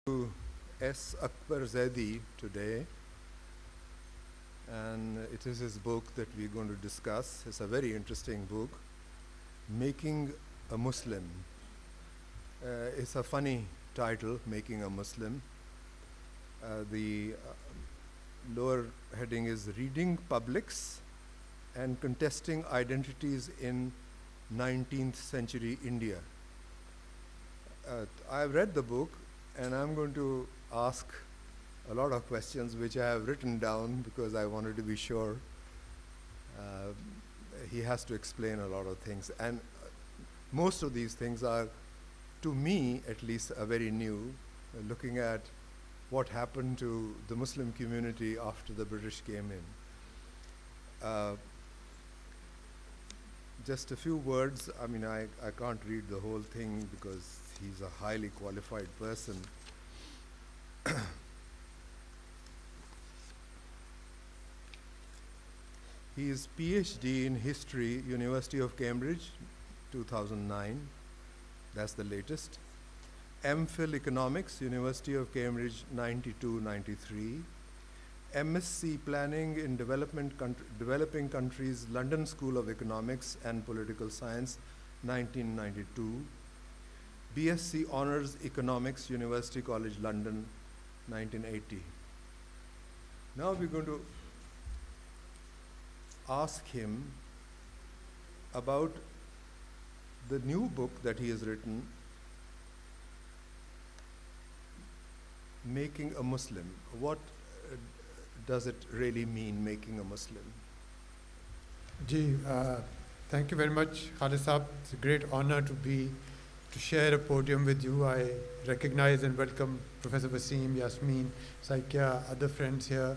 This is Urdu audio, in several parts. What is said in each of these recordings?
to S. Akbar Zaidi today, and it is his book that we're going to discuss. It's a very interesting book, Making a Muslim. It's a funny title, Making a Muslim. The lower heading is Reading Publics and Contesting Identities in 19th Century India. I've read the book, and I'm going to ask a lot of questions which I have written down because I wanted to be sure. He has to explain a lot of things, and most of these things are, to me at least, are very new, looking at what happened to the Muslim community after the British came in. Just a few words. I mean, I can't read the whole thing because he's a highly qualified person. He is PhD in History, University of Cambridge, 2009. That's the latest. MPhil Economics, University of Cambridge, 92-93. MSc Planning in Developing Countries, London School of Economics and Political Science, 1992. BSc Honours Economics, University College London, 1980. Now we're going to ask him about the new book that he has written, Making a Muslim. What does it really mean, making a Muslim? Thank you very much, Khalid Saab. It's a great honor to share a podium with you. I recognize and welcome Professor Wasim, Yasmin, Saikia, other friends here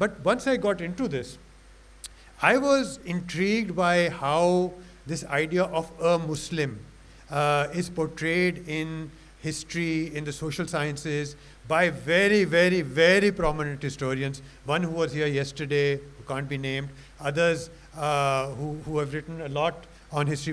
But once I got into this, I was intrigued by how this idea of a Muslim is portrayed in history, in the social sciences, by very, very, very prominent historians. One who was here yesterday, who can't be named, others who have written a lot on history,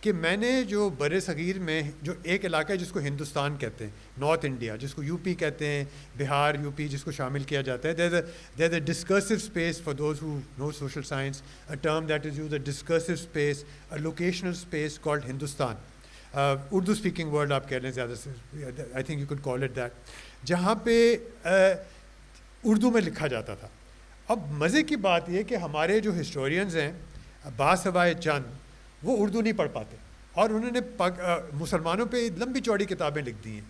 کہ میں نے جو بر صغیر میں جو ایک علاقہ ہے جس کو ہندوستان کہتے ہیں, نارتھ انڈیا, جس کو یو پی کہتے ہیں, بہار, یو پی جس کو شامل کیا جاتا ہے, there a discursive space for those who know social science, a term that is used, a discursive space, a locational space called Hindustan. Urdu speaking world آپ کہہ لیں زیادہ سے, I think you could call it that, جہاں پہ اردو میں لکھا جاتا تھا. اب مزے کی بات یہ کہ ہمارے جو ہسٹورینز ہیں باسوائے چند, وہ اردو نہیں پڑھ پاتے, اور انہوں نے مسلمانوں پہ لمبی چوڑی کتابیں لکھ دی ہیں.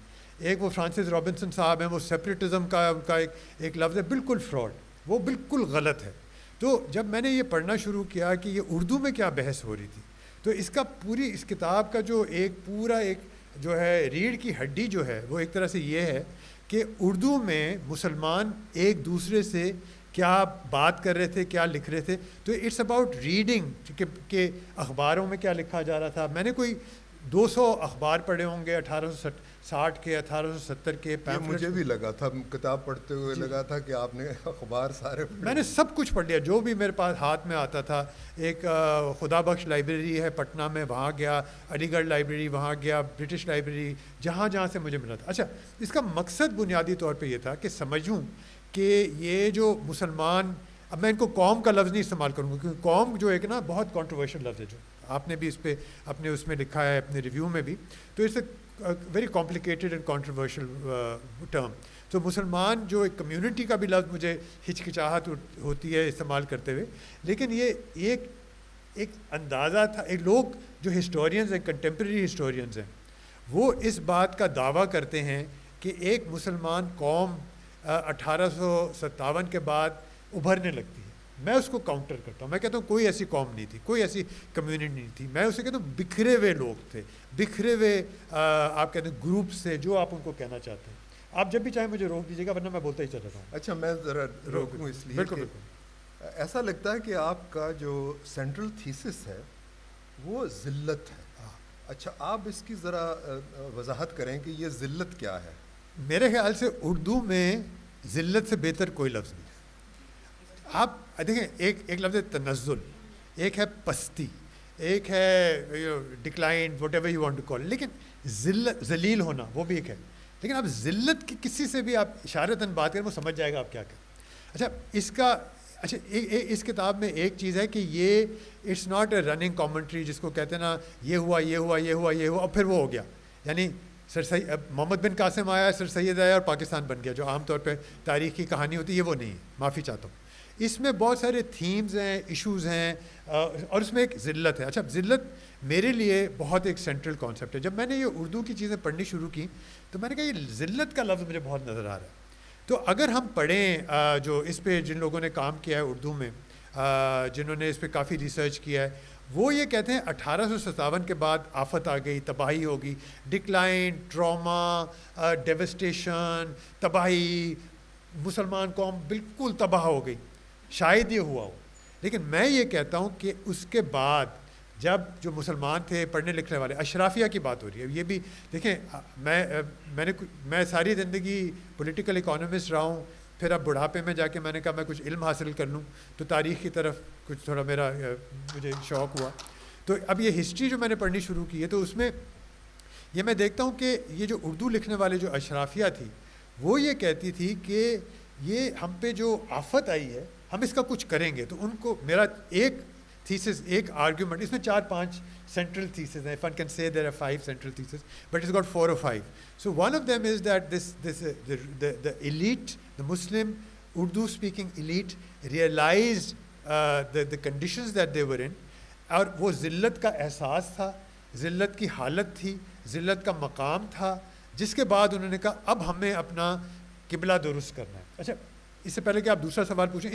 ایک وہ فرانسس رابنسن صاحب ہیں, وہ سیپریٹزم کا ان کا ایک لفظ ہے, بالکل فراڈ, وہ بالکل غلط ہے. تو جب میں نے یہ پڑھنا شروع کیا کہ یہ اردو میں کیا بحث ہو رہی تھی, تو اس کا پوری اس کتاب کا جو ایک پورا ایک جو ہے ریڑھ کی ہڈی جو ہے وہ ایک طرح سے یہ ہے کہ اردو میں مسلمان ایک دوسرے سے کیا بات کر رہے تھے, کیا لکھ رہے تھے. تو اٹس اباؤٹ ریڈنگ کہ اخباروں میں کیا لکھا جا رہا تھا. میں نے کوئی 200 اخبار پڑھے ہوں گے 1860 کے, 1870 کے. مجھے بھی لگا تھا کتاب پڑھتے ہوئے لگا تھا کہ آپ نے اخبار سارے پڑھے. میں نے سب کچھ پڑھ لیا جو بھی میرے پاس ہاتھ میں آتا تھا. ایک خدا بخش لائبریری ہے پٹنہ میں, وہاں گیا, علی گڑھ لائبریری وہاں گیا, برٹش لائبریری, جہاں جہاں سے مجھے ملا تھا. اچھا, اس کا مقصد بنیادی طور پہ یہ تھا کہ سمجھوں کہ یہ جو مسلمان, اب میں ان کو قوم کا لفظ نہیں استعمال کروں گا کیونکہ قوم جو ایک نا بہت کنٹروورشل لفظ ہے, جو آپ نے بھی اس پہ اپنے اس میں لکھا ہے اپنے ریویو میں بھی. تو it's a very complicated and controversial term. تو مسلمان جو ایک کمیونٹی کا بھی لفظ مجھے ہچکچاہٹ ہوتی ہے استعمال کرتے ہوئے, لیکن یہ ایک اندازہ تھا. ایک لوگ جو ہسٹورینز ہیں, کنٹمپریری ہسٹورینز ہیں, وہ اس بات کا دعویٰ کرتے ہیں کہ ایک مسلمان قوم 1857 کے بعد ابھرنے لگتی ہے. میں اس کو کاؤنٹر کرتا ہوں, میں کہتا ہوں کوئی ایسی قوم نہیں تھی, کوئی ایسی کمیونٹی نہیں تھی. میں اسے کہتا ہوں بکھرے ہوئے لوگ تھے, بکھرے ہوئے آپ کہتے ہیں گروپس سے, جو آپ ان کو کہنا چاہتے ہیں. آپ جب بھی چاہیں مجھے روک دیجیے گا, ورنہ میں بولتا ہی چلا جاؤں. اچھا, میں ذرا روکوں اس لیے. بالکل بالکل. ایسا لگتا ہے کہ آپ کا جو سینٹرل تھیسس ہے وہ ذلت ہے. اچھا, آپ اس کی ذرا وضاحت کریں کہ یہ ذلت کیا ہے. میرے خیال سے اردو میں ذلت سے بہتر کوئی لفظ نہیں. آپ دیکھیں, ایک لفظ ہے تنزل, ایک ہے پستی, ایک ہے decline, whatever you want to call, لیکن ذلیل ہونا وہ بھی ایک ہے. لیکن آپ ذلت کی کسی سے بھی آپ اشارتاً بات کریں وہ سمجھ جائے گا آپ کیا کریں. اچھا, اس کتاب میں ایک چیز ہے کہ یہ it's not a running commentary جس کو کہتے ہیں نا, یہ ہوا یہ ہوا یہ ہوا یہ ہوا اب پھر وہ ہو گیا. یعنی محمد بن قاسم آیا, سر سید آیا اور پاکستان بن گیا, جو عام طور پہ تاریخ کی کہانی ہوتی ہے, یہ وہ نہیں ہے. معافی چاہتا ہوں. اس میں بہت سارے تھیمز ہیں, ایشوز ہیں, اور اس میں ایک ذلت ہے. اچھا, ذلت میرے لیے بہت ایک سینٹرل کانسیپٹ ہے. جب میں نے یہ اردو کی چیزیں پڑھنی شروع کی تو میں نے کہا یہ ذلت کا لفظ مجھے بہت نظر آ رہا ہے. تو اگر ہم پڑھیں جو اس پہ جن لوگوں نے کام کیا ہے اردو میں, جنہوں نے اس پہ کافی ریسرچ کیا ہے, وہ یہ کہتے ہیں 1857 کے بعد آفت آ گئی, تباہی ہوگی, ڈکلائن, ٹراما, ڈیوسٹیشن, تباہی, مسلمان قوم بالکل تباہ ہو گئی. شاید یہ ہوا ہو, لیکن میں یہ کہتا ہوں کہ اس کے بعد جب جو مسلمان تھے پڑھنے لکھنے والے, اشرافیہ کی بات ہو رہی ہے. یہ بھی دیکھیں, میں ساری زندگی پولیٹیکل اکانومسٹ رہا ہوں, پھر اب بڑھاپے میں جا کے میں نے کہا میں کچھ علم حاصل کر لوں, تو تاریخ کی طرف کچھ تھوڑا مجھے شوق ہوا. تو اب یہ ہسٹری جو میں نے پڑھنی شروع کی ہے, تو اس میں یہ میں دیکھتا ہوں کہ یہ جو اردو لکھنے والے جو اشرافیہ تھی, وہ یہ کہتی تھی کہ یہ ہم پہ جو آفت آئی ہے ہم اس کا کچھ کریں گے. تو ان کو میرا ایک تھیسس, ایک آرگیومنٹ, اس میں 4-5 central theses, if one can say there are 5 central theses, but it's got 4 or 5. So one of them is that the elite, the Muslim Urdu speaking elite realized the conditions that they were in, اور وہ ذلت کا احساس تھا, ذلت کی حالت تھی, ذلت کا مقام تھا, جس کے بعد انہوں نے کہا اب ہمیں اپنا قبلہ درست کرنا ہے. اچھا, اس سے پہلے کہ آپ دوسرا سوال پوچھیں,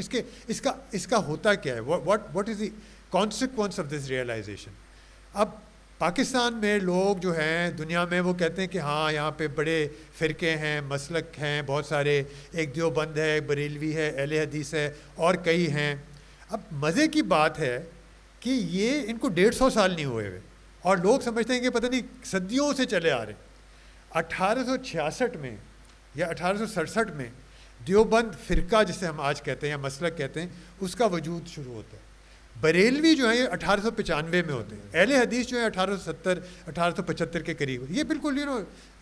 اس کا ہوتا کیا ہے, what is the consequence of this realization. اب پاکستان میں لوگ جو ہیں دنیا میں وہ کہتے ہیں کہ ہاں یہاں پہ بڑے فرقے ہیں, مسلک ہیں بہت سارے, ایک دیوبند ہے, بریلوی ہے, اہل حدیث ہے, اور کئی ہیں. اب مزے کی بات ہے کہ یہ ان کو 150 سال نہیں ہوئے ہوئے, اور لوگ سمجھتے ہیں کہ پتہ نہیں صدیوں سے چلے آ رہے ہیں. 1866 میں یا 1867 میں دیوبند فرقہ جسے ہم آج کہتے ہیں یا مسلک کہتے ہیں, اس کا وجود شروع ہوتا ہے. بریلوی جو ہیں یہ 1895 میں ہوتے ہیں, اہل حدیث جو ہیں 1870 1875 کے قریب. یہ بالکل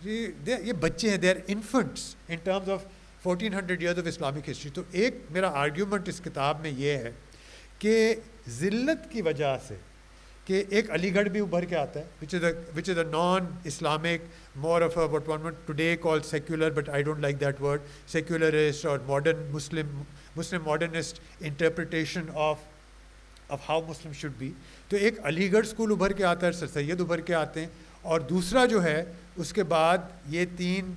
یہ بچے ہیں, they are infants in terms of 1400 years of Islamic history. تو ایک میرا آرگیومنٹ اس کتاب میں یہ ہے کہ ذلت کی وجہ سے کہ ایک علی گڑھ بھی ابھر کے آتا ہے which is a non-Islamic, more of a what one would today call secular, but I don't like that word, secularist or modern Muslim modernist interpretation of how Muslims should be. تو ایک علی گڑھ اسکول ابھر کے آتا ہے, سر سید ابھر کے آتے ہیں, اور دوسرا جو ہے اس کے بعد یہ تین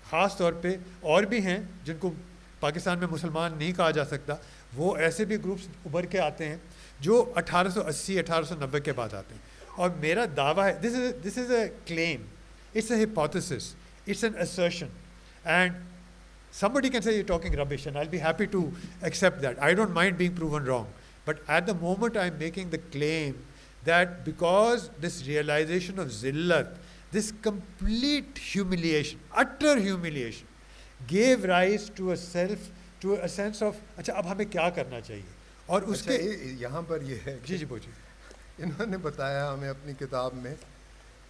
خاص طور پہ اور بھی ہیں جن کو پاکستان میں مسلمان نہیں کہا جا سکتا, وہ ایسے بھی گروپس ابھر کے آتے ہیں جو 1880 1890 کے بعد آتے ہیں. اور میرا دعویٰ ہے, this is a claim, it's a hypothesis, it's an assertion, and somebody can say you're talking rubbish and I'll be happy to accept that. I don't mind being proven wrong. But at the moment I'm making the claim that because this realization of zillat, this complete humiliation, utter humiliation, gave rise to a sense of اچھا اب ہمیں کیا کرنا چاہیے. اور اس کے یہاں پر یہ ہے جی پوچھیں. انہوں نے بتایا ہمیں اپنی کتاب میں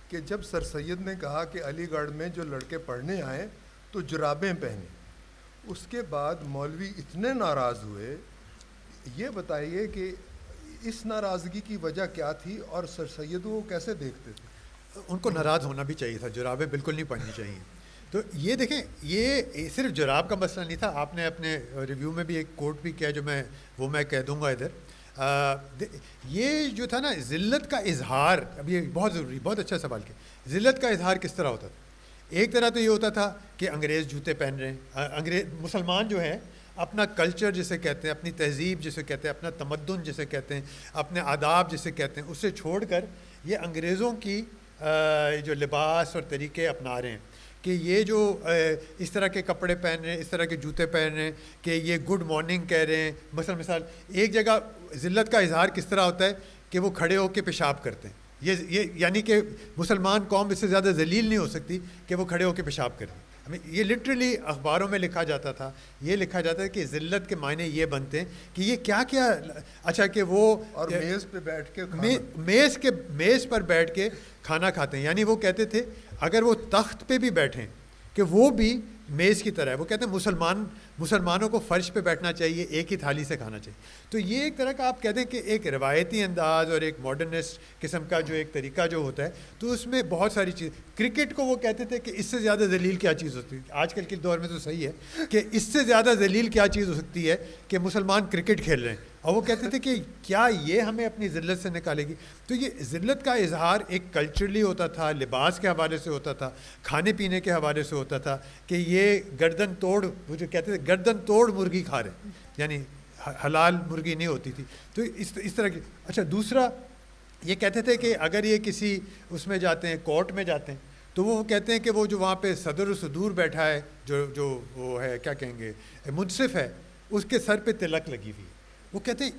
کہ جب سر سید نے کہا کہ علی گڑھ میں جو لڑکے پڑھنے آئے تو جرابیں پہنے, اس کے بعد مولوی اتنے ناراض ہوئے. یہ بتائیے کہ اس ناراضگی کی وجہ کیا تھی اور سر سید کو کیسے دیکھتے تھے؟ ان کو ناراض ہونا بھی چاہیے تھا, جرابیں بالکل نہیں پہننی چاہیے. تو یہ دیکھیں, یہ صرف جراب کا مسئلہ نہیں تھا. آپ نے اپنے ریویو میں بھی ایک کوٹ بھی کیا جو میں کہہ دوں گا ادھر. یہ جو تھا نا ذلت کا اظہار, اب یہ بہت ضروری, بہت اچھا سوال کیا. ذلت کا اظہار کس طرح ہوتا تھا؟ ایک طرح تو یہ ہوتا تھا کہ انگریز جوتے پہن رہے ہیں, مسلمان جو ہے اپنا کلچر جسے کہتے ہیں, اپنی تہذیب جسے کہتے ہیں, اپنا تمدن جسے کہتے ہیں, اپنے آداب جسے کہتے ہیں, اسے چھوڑ کر یہ انگریزوں کی جو لباس اور طریقے اپنا رہے ہیں کہ یہ جو اس طرح کے کپڑے پہن رہے ہیں, اس طرح کے جوتے پہن رہے ہیں, کہ یہ گڈ مارننگ کہہ رہے ہیں. مثال ایک جگہ ذلت کا اظہار کس طرح ہوتا ہے کہ وہ کھڑے ہو کے پیشاب کرتے ہیں. یہ یعنی کہ مسلمان قوم اس سے زیادہ ذلیل نہیں ہو سکتی کہ وہ کھڑے ہو کے پیشاب کریں. یہ لٹرلی اخباروں میں لکھا جاتا تھا, یہ لکھا جاتا ہے کہ ذلت کے معنی یہ بنتے ہیں کہ یہ کیا اچھا کہ وہ اور میز پہ بیٹھ کے میز پر بیٹھ کے کھانا کھاتے ہیں. یعنی وہ کہتے تھے اگر وہ تخت پہ بھی بیٹھیں کہ وہ بھی میز کی طرح ہے. وہ کہتے ہیں مسلمانوں کو فرش پہ بیٹھنا چاہیے, ایک ہی تھالی سے کھانا چاہیے. تو یہ ایک طرح کا آپ کہتے ہیں کہ ایک روایتی انداز اور ایک ماڈرنسٹ قسم کا جو ایک طریقہ جو ہوتا ہے, تو اس میں بہت ساری چیز. کرکٹ کو وہ کہتے تھے کہ اس سے زیادہ ذلیل کیا چیز ہوتی ہے. آج کل کے دور میں تو صحیح ہے کہ اس سے زیادہ ذلیل کیا چیز ہو سکتی ہے کہ مسلمان کرکٹ کھیل رہے ہیں, اور وہ کہتے تھے کہ کیا یہ ہمیں اپنی ذلت سے نکالے گی. تو یہ ذلت کا اظہار ایک کلچرلی ہوتا تھا, لباس کے حوالے سے ہوتا تھا, کھانے پینے کے حوالے سے ہوتا تھا کہ یہ گردن توڑ, وہ جو کہتے تھے گردن توڑ مرغی کھا رہے ہیں, یعنی حلال مرغی نہیں ہوتی تھی. تو اس طرح کی. اچھا دوسرا یہ کہتے تھے کہ اگر یہ کسی اس میں جاتے ہیں, کورٹ میں جاتے ہیں, تو وہ کہتے ہیں کہ وہ جو وہاں پہ صدر و صدور بیٹھا ہے, جو وہ ہے کیا کہیں گے منصف ہے, اس کے سر پہ تلک لگی ہوئی ہے. وہ کہتے ہیں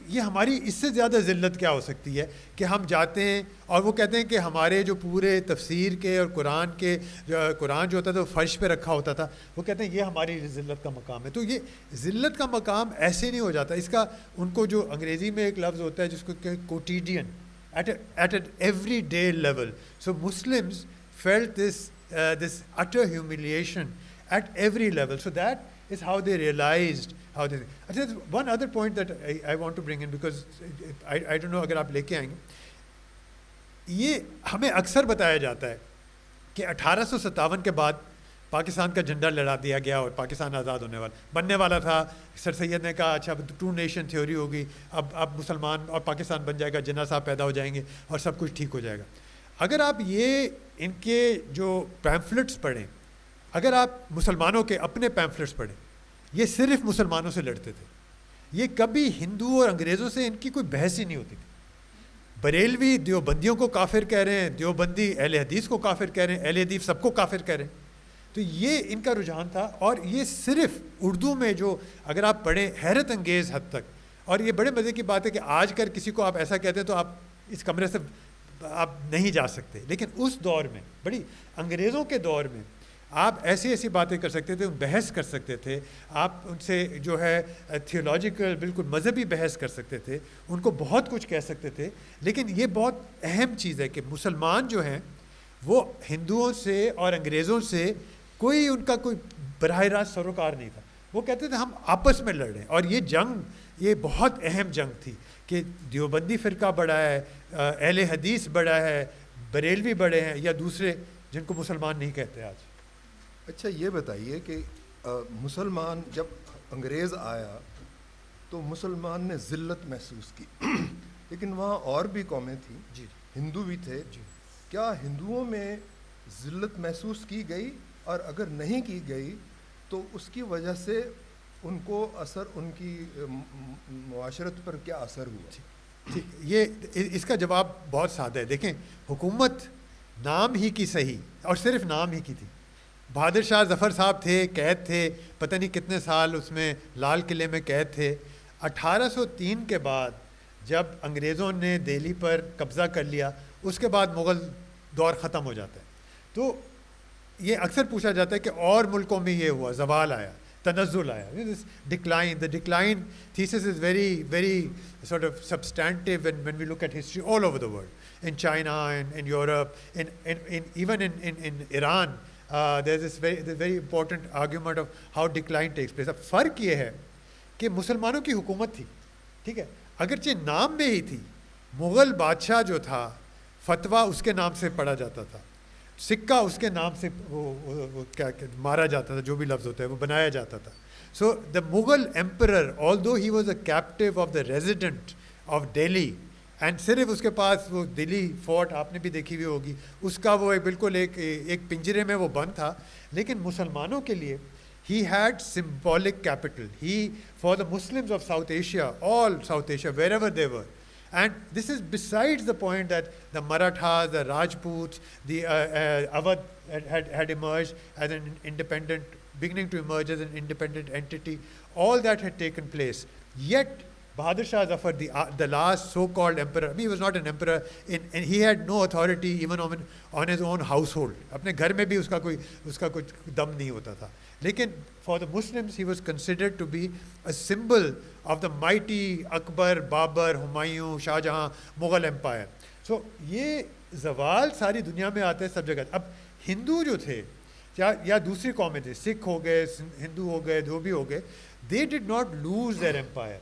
یہ ہماری اس سے زیادہ ذلت کیا ہو سکتی ہے کہ ہم جاتے ہیں, اور وہ کہتے ہیں کہ ہمارے جو پورے تفسیر کے اور قرآن جو ہوتا تھا وہ فرش پہ رکھا ہوتا تھا. وہ کہتے ہیں یہ ہماری ذلت کا مقام ہے. تو یہ ذلت کا مقام ایسے نہیں ہو جاتا. اس کا ان کو جو انگریزی میں ایک لفظ ہوتا ہے جس کو کہ quotidian, at an every day level. So Muslims felt this utter humiliation at every level. So that is how they realized how they. One other point that I want to bring in, because I don't know اگر آپ لے کے آئیں گے, یہ ہمیں اکثر بتایا جاتا ہے کہ 1857 کے بعد پاکستان کا جھنڈا لڑا دیا گیا اور پاکستان آزاد بننے والا تھا. سر سید نے کہا اچھا ٹو نیشن تھیوری ہوگی, اب مسلمان اور پاکستان بن جائے گا, جناح صاحب پیدا ہو جائیں گے اور سب کچھ ٹھیک ہو جائے گا. اگر آپ یہ ان کے جو پیمفلٹس پڑھیں, اگر آپ مسلمانوں کے اپنے پیمفلٹس پڑھیں, یہ صرف مسلمانوں سے لڑتے تھے. یہ کبھی ہندو اور انگریزوں سے ان کی کوئی بحث ہی نہیں ہوتی تھی. بریلوی دیوبندیوں کو کافر کہہ رہے ہیں, دیوبندی اہل حدیث کو کافر کہہ رہے ہیں, اہل حدیث سب کو کافر کہہ رہے ہیں. تو یہ ان کا رجحان تھا. اور یہ صرف اردو میں جو اگر آپ پڑھیں حیرت انگیز حد تک, اور یہ بڑے مزے کی بات ہے کہ آج کل کسی کو آپ ایسا کہتے ہیں تو آپ اس کمرے سے آپ نہیں جا سکتے. لیکن اس دور میں, بڑی انگریزوں کے دور میں, آپ ایسی ایسی باتیں کر سکتے تھے، بحث کر سکتے تھے، آپ ان سے جو ہے تھیولوجیکل بالکل مذہبی بحث کر سکتے تھے، ان کو بہت کچھ کہہ سکتے تھے. لیکن یہ بہت اہم چیز ہے کہ مسلمان جو ہیں وہ ہندوؤں سے اور انگریزوں سے کوئی ان کا کوئی براہ راست سروکار نہیں تھا. وہ کہتے تھے ہم آپس میں لڑ رہے ہیں. اور یہ جنگ یہ بہت اہم جنگ تھی کہ دیوبندی فرقہ بڑا ہے، اہل حدیث بڑا ہے، بریلوی بڑے ہیں، یا دوسرے جن کو مسلمان نہیں کہتے آج. اچھا یہ بتائیے کہ مسلمان جب انگریز آیا تو مسلمان نے ذلت محسوس کی لیکن وہاں اور بھی قومیں تھیں، جی ہندو بھی تھے. جی کیا ہندوؤں میں ذلت محسوس کی گئی، اور اگر نہیں کی گئی تو اس کی وجہ سے ان کو اثر، ان کی معاشرت پر کیا اثر ہوا؟ ٹھیک، یہ اس کا جواب بہت سادہ ہے. دیکھیں، حکومت نام ہی کی صحیح، اور صرف نام ہی کی تھی. بہادر شاہ ظفر صاحب تھے، قید تھے، پتہ نہیں کتنے سال اس میں لال قلعے میں قید تھے. 1803 کے بعد جب انگریزوں نے دہلی پر قبضہ کر لیا، اس کے بعد مغل دور ختم ہو جاتا ہے. تو یہ اکثر پوچھا جاتا ہے کہ اور ملکوں میں یہ ہوا، زوال آیا، تنزل آیا. Decline, the decline thesis is very sort of substantive when we look at history all over the world. In China, in Europe, even in Iran, there's this very important argument of how decline takes place. اب فرق یہ ہے کہ مسلمانوں کی حکومت تھی، ٹھیک ہے، اگرچہ نام میں ہی تھی. مغل بادشاہ جو تھا، فتویٰ اس کے نام سے پڑھا جاتا تھا، سکہ اس کے نام سے وہ کیا مارا جاتا تھا، جو بھی لفظ ہوتا ہے وہ بنایا جاتا تھا. So the Mughal emperor although he was a captive of the resident of Delhi, and صرف اس کے پاس وہ دلی فورٹ آپ نے بھی دیکھی ہوئی ہوگی، اس کا وہ بالکل ایک پنجرے میں وہ بند تھا. لیکن مسلمانوں کے لیے he had symbolic capital. He, for the Muslims of South Asia, all South Asia, wherever they were, and this is besides the point that the Marathas, the Rajputs, the Awadh had emerged as an independent, beginning to emerge as an independent entity. All that had taken place. Yet Bahadur Shah Zafar, the last so-called emperor, I mean, he was not an emperor, and he had no authority even on his own household. اپنے گھر میں بھی اس کا کچھ دم نہیں ہوتا تھا. لیکن for the Muslims he was considered to be a symbol of the mighty Akbar, Babur, Humayun, Shah Jahan, Mughal empire. So یہ زوال ساری دنیا میں آتے ہیں سب جگہ. اب ہندو جو تھے یا دوسری قومیں تھے، سکھ ہو گئے، ہندو ہو گئے، جو بھی ہو گئے، they did not lose their empire.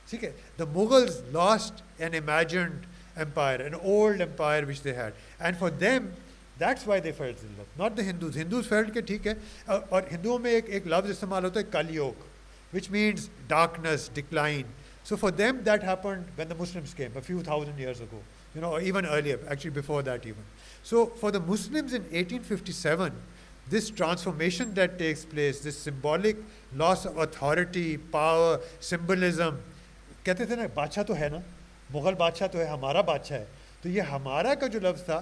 ٹھیک ہے، the Mughals lost an imagined empire, an old empire which they had, and for them that's why they felt zillat, not the Hindus felt کہ ٹھیک ہے. اور ہندوؤں میں ایک لفظ استعمال ہوتا ہے کل یوگ, which means darkness, decline. So for them that happened when the Muslims came a few thousand years ago, or even earlier, actually before that even. So for the Muslims in 1857, this transformation that takes place, this symbolic loss of authority, power, symbolism. کہتے تھے نا بادشاہ تو ہے نا، مغل بادشاہ تو ہے، ہمارا بادشاہ ہے. تو یہ ہمارا کا جو لفظ تھا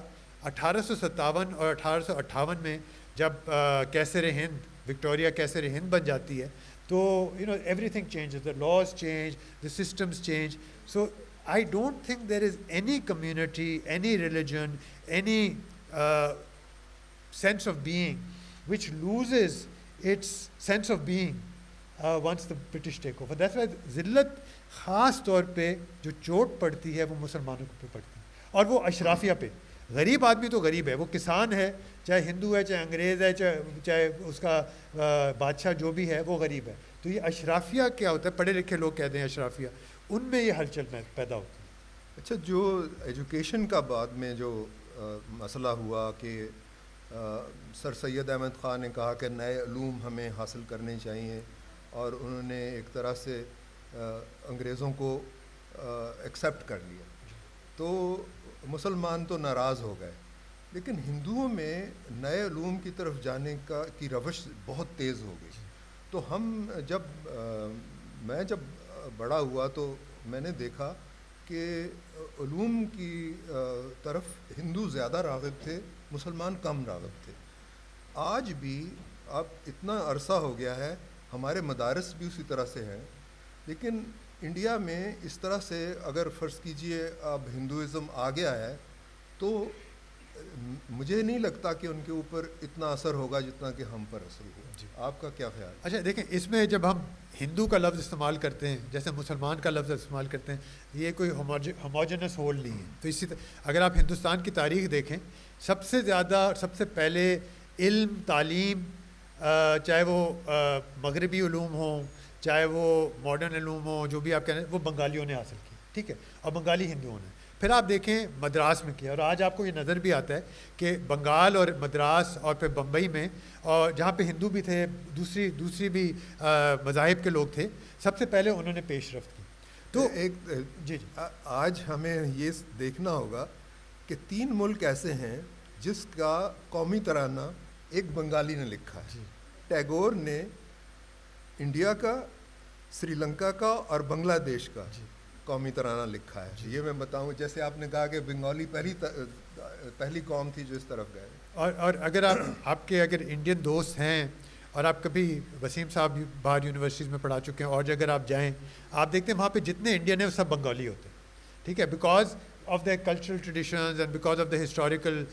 1857 اور 1858 میں جب کیسر ہند، وکٹوریہ کیسر ہند بن جاتی ہے، تو every thing changes, the laws change, the systems change. So I don't think there is any community, any religion, any sense of being which loses its sense of being once the British take over. That's why ذلت خاص طور پہ جو چوٹ پڑتی ہے وہ مسلمانوں پہ پڑتی ہے، اور وہ اشرافیہ پہ. غریب آدمی تو غریب ہے، وہ کسان ہے، چاہے ہندو ہے، چاہے انگریز ہے، چاہے اس کا بادشاہ جو بھی ہے، وہ غریب ہے. تو یہ اشرافیہ کیا ہوتا ہے، پڑھے لکھے لوگ کہتے ہیں اشرافیہ، ان میں یہ ہلچل پیدا ہوتی ہے. اچھا، جو ایجوکیشن کا بعد میں جو مسئلہ ہوا کہ سر سید احمد خان نے کہا کہ نئے علوم ہمیں حاصل کرنے چاہیے، اور انہوں نے ایک طرح سے انگریزوں کو ایکسیپٹ کر لیا، تو مسلمان تو ناراض ہو گئے. لیکن ہندوؤں میں نئے علوم کی طرف جانے کی روش بہت تیز ہو گئی. تو میں جب بڑا ہوا تو میں نے دیکھا کہ علوم کی طرف ہندو زیادہ راغب تھے، مسلمان کم راغب تھے. آج بھی اب اتنا عرصہ ہو گیا ہے، ہمارے مدارس بھی اسی طرح سے ہیں، لیکن انڈیا میں اس طرح سے اگر فرض کیجئے اب ہندوازم آ گیا ہے، تو مجھے نہیں لگتا کہ ان کے اوپر اتنا اثر ہوگا جتنا کہ ہم پر اثر ہوا. جی. آپ کا کیا خیال ہے؟ اچھا دیکھیں، اس میں جب ہم ہندو کا لفظ استعمال کرتے ہیں جیسے مسلمان کا لفظ استعمال کرتے ہیں، یہ کوئی ہوموجنس ہول نہیں ہے. تو اسی طرح اگر آپ ہندوستان کی تاریخ دیکھیں، سب سے زیادہ اور سب سے پہلے علم تعلیم، چاہے وہ مغربی علوم ہوں چاہے وہ ماڈرن علوم ہوں، جو بھی آپ کہہ رہے ہیں، وہ بنگالیوں نے حاصل کی. ٹھیک ہے، اور بنگالی ہندوؤں نے. پھر آپ دیکھیں مدراس میں کیا، اور آج آپ کو یہ نظر بھی آتا ہے کہ بنگال اور مدراس اور پھر بمبئی میں، اور جہاں پہ ہندو بھی تھے، دوسری بھی مذاہب کے لوگ تھے، سب سے پہلے انہوں نے پیش رفت کی. تو ایک جی آج ہمیں یہ دیکھنا ہوگا کہ 3 ملک ایسے ہیں جس کا قومی ترانہ ایک بنگالی نے لکھا ہے. ٹیگور نے انڈیا کا، سری لنکا کا اور بنگلہ دیش کا قومی ترانہ لکھا ہے. یہ میں بتاؤں، جیسے آپ نے کہا کہ بنگالی پہلی قوم تھی جو اس طرف گئے. اور اگر آپ کے اگر انڈین دوست ہیں اور آپ کبھی وسیم صاحب باہر یونیورسٹیز میں پڑھا چکے ہیں، اور اگر آپ جائیں آپ دیکھتے ہیں وہاں پہ جتنے انڈین ہیں وہ سب بنگالی ہوتے ہیں. ٹھیک ہے، because of the cultural traditions and because of the historical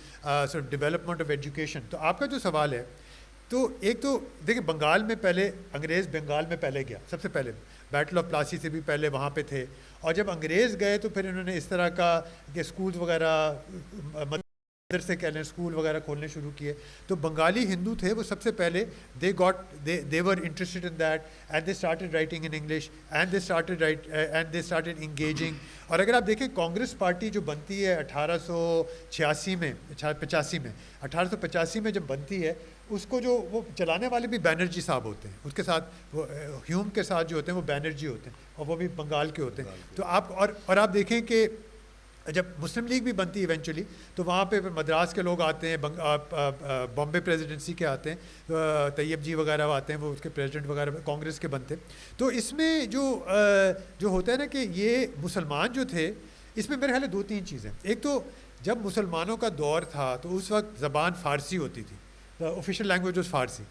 development of education. تو آپ کا جو سوال ہے، تو ایک تو دیکھیں بنگال میں پہلے انگریز بنگال میں پہلے گیا، سب سے پہلے بیٹل آف پلاسی سے بھی پہلے وہاں پہ تھے. اور جب انگریز گئے تو پھر انہوں نے اس طرح کا کہ اسکولز وغیرہ، مدرسے کہہ لیں، اسکول وغیرہ کھولنے شروع کیے. تو بنگالی ہندو تھے وہ سب سے پہلے، they were interested in that and they started writing in English and they started engaging. اور اگر آپ دیکھیں کانگریس پارٹی جو بنتی ہے 1885 میں جب بنتی ہے، اس کو جو وہ چلانے والے بھی بینرجی صاحب ہوتے ہیں، اس کے ساتھ وہ ہیوم کے ساتھ جو ہوتے ہیں وہ بینرجی ہوتے ہیں، اور وہ بھی بنگال کے ہوتے ہیں. تو آپ اور آپ دیکھیں کہ جب مسلم لیگ بھی بنتی ہے ایونچولی، تو وہاں پہ مدراس کے لوگ آتے ہیں، بامبے پریزیڈنسی کے آتے ہیں، طیب جی وغیرہ آتے ہیں، وہ اس کے پریزیڈنٹ وغیرہ کانگریس کے بنتے. تو اس میں جو ہوتا ہے نا کہ یہ مسلمان جو تھے، اس میں میرے خیال ہے 2-3 چیزیں. ایک تو جب مسلمانوں کا دور تھا تو اس وقت زبان فارسی ہوتی تھی، آفیشیل لینگویج واز فارسی.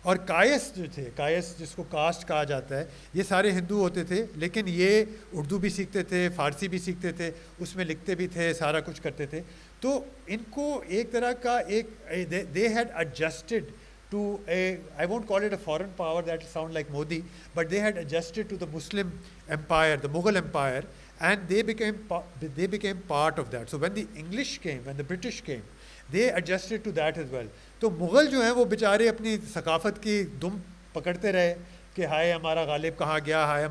اور کائس جو تھے، کائس جس کو کاسٹ کہا جاتا ہے، یہ سارے ہندو ہوتے تھے، لیکن یہ اردو بھی سیکھتے تھے، فارسی بھی سیکھتے تھے، اس میں لکھتے بھی تھے، سارا کچھ کرتے تھے. تو ان کو ایک طرح کا they had adjusted to I won't call it a foreign power, that sound like Modi, but they had adjusted to the Muslim empire, the Mughal empire, and they became part of that. So when the English came, when the British came, they adjusted to that as well. تو مغل جو ہیں وہ بیچارے اپنی ثقافت کی دم پکڑتے رہے کہ ہائے ہمارا غالب کہاں گیا، ہائے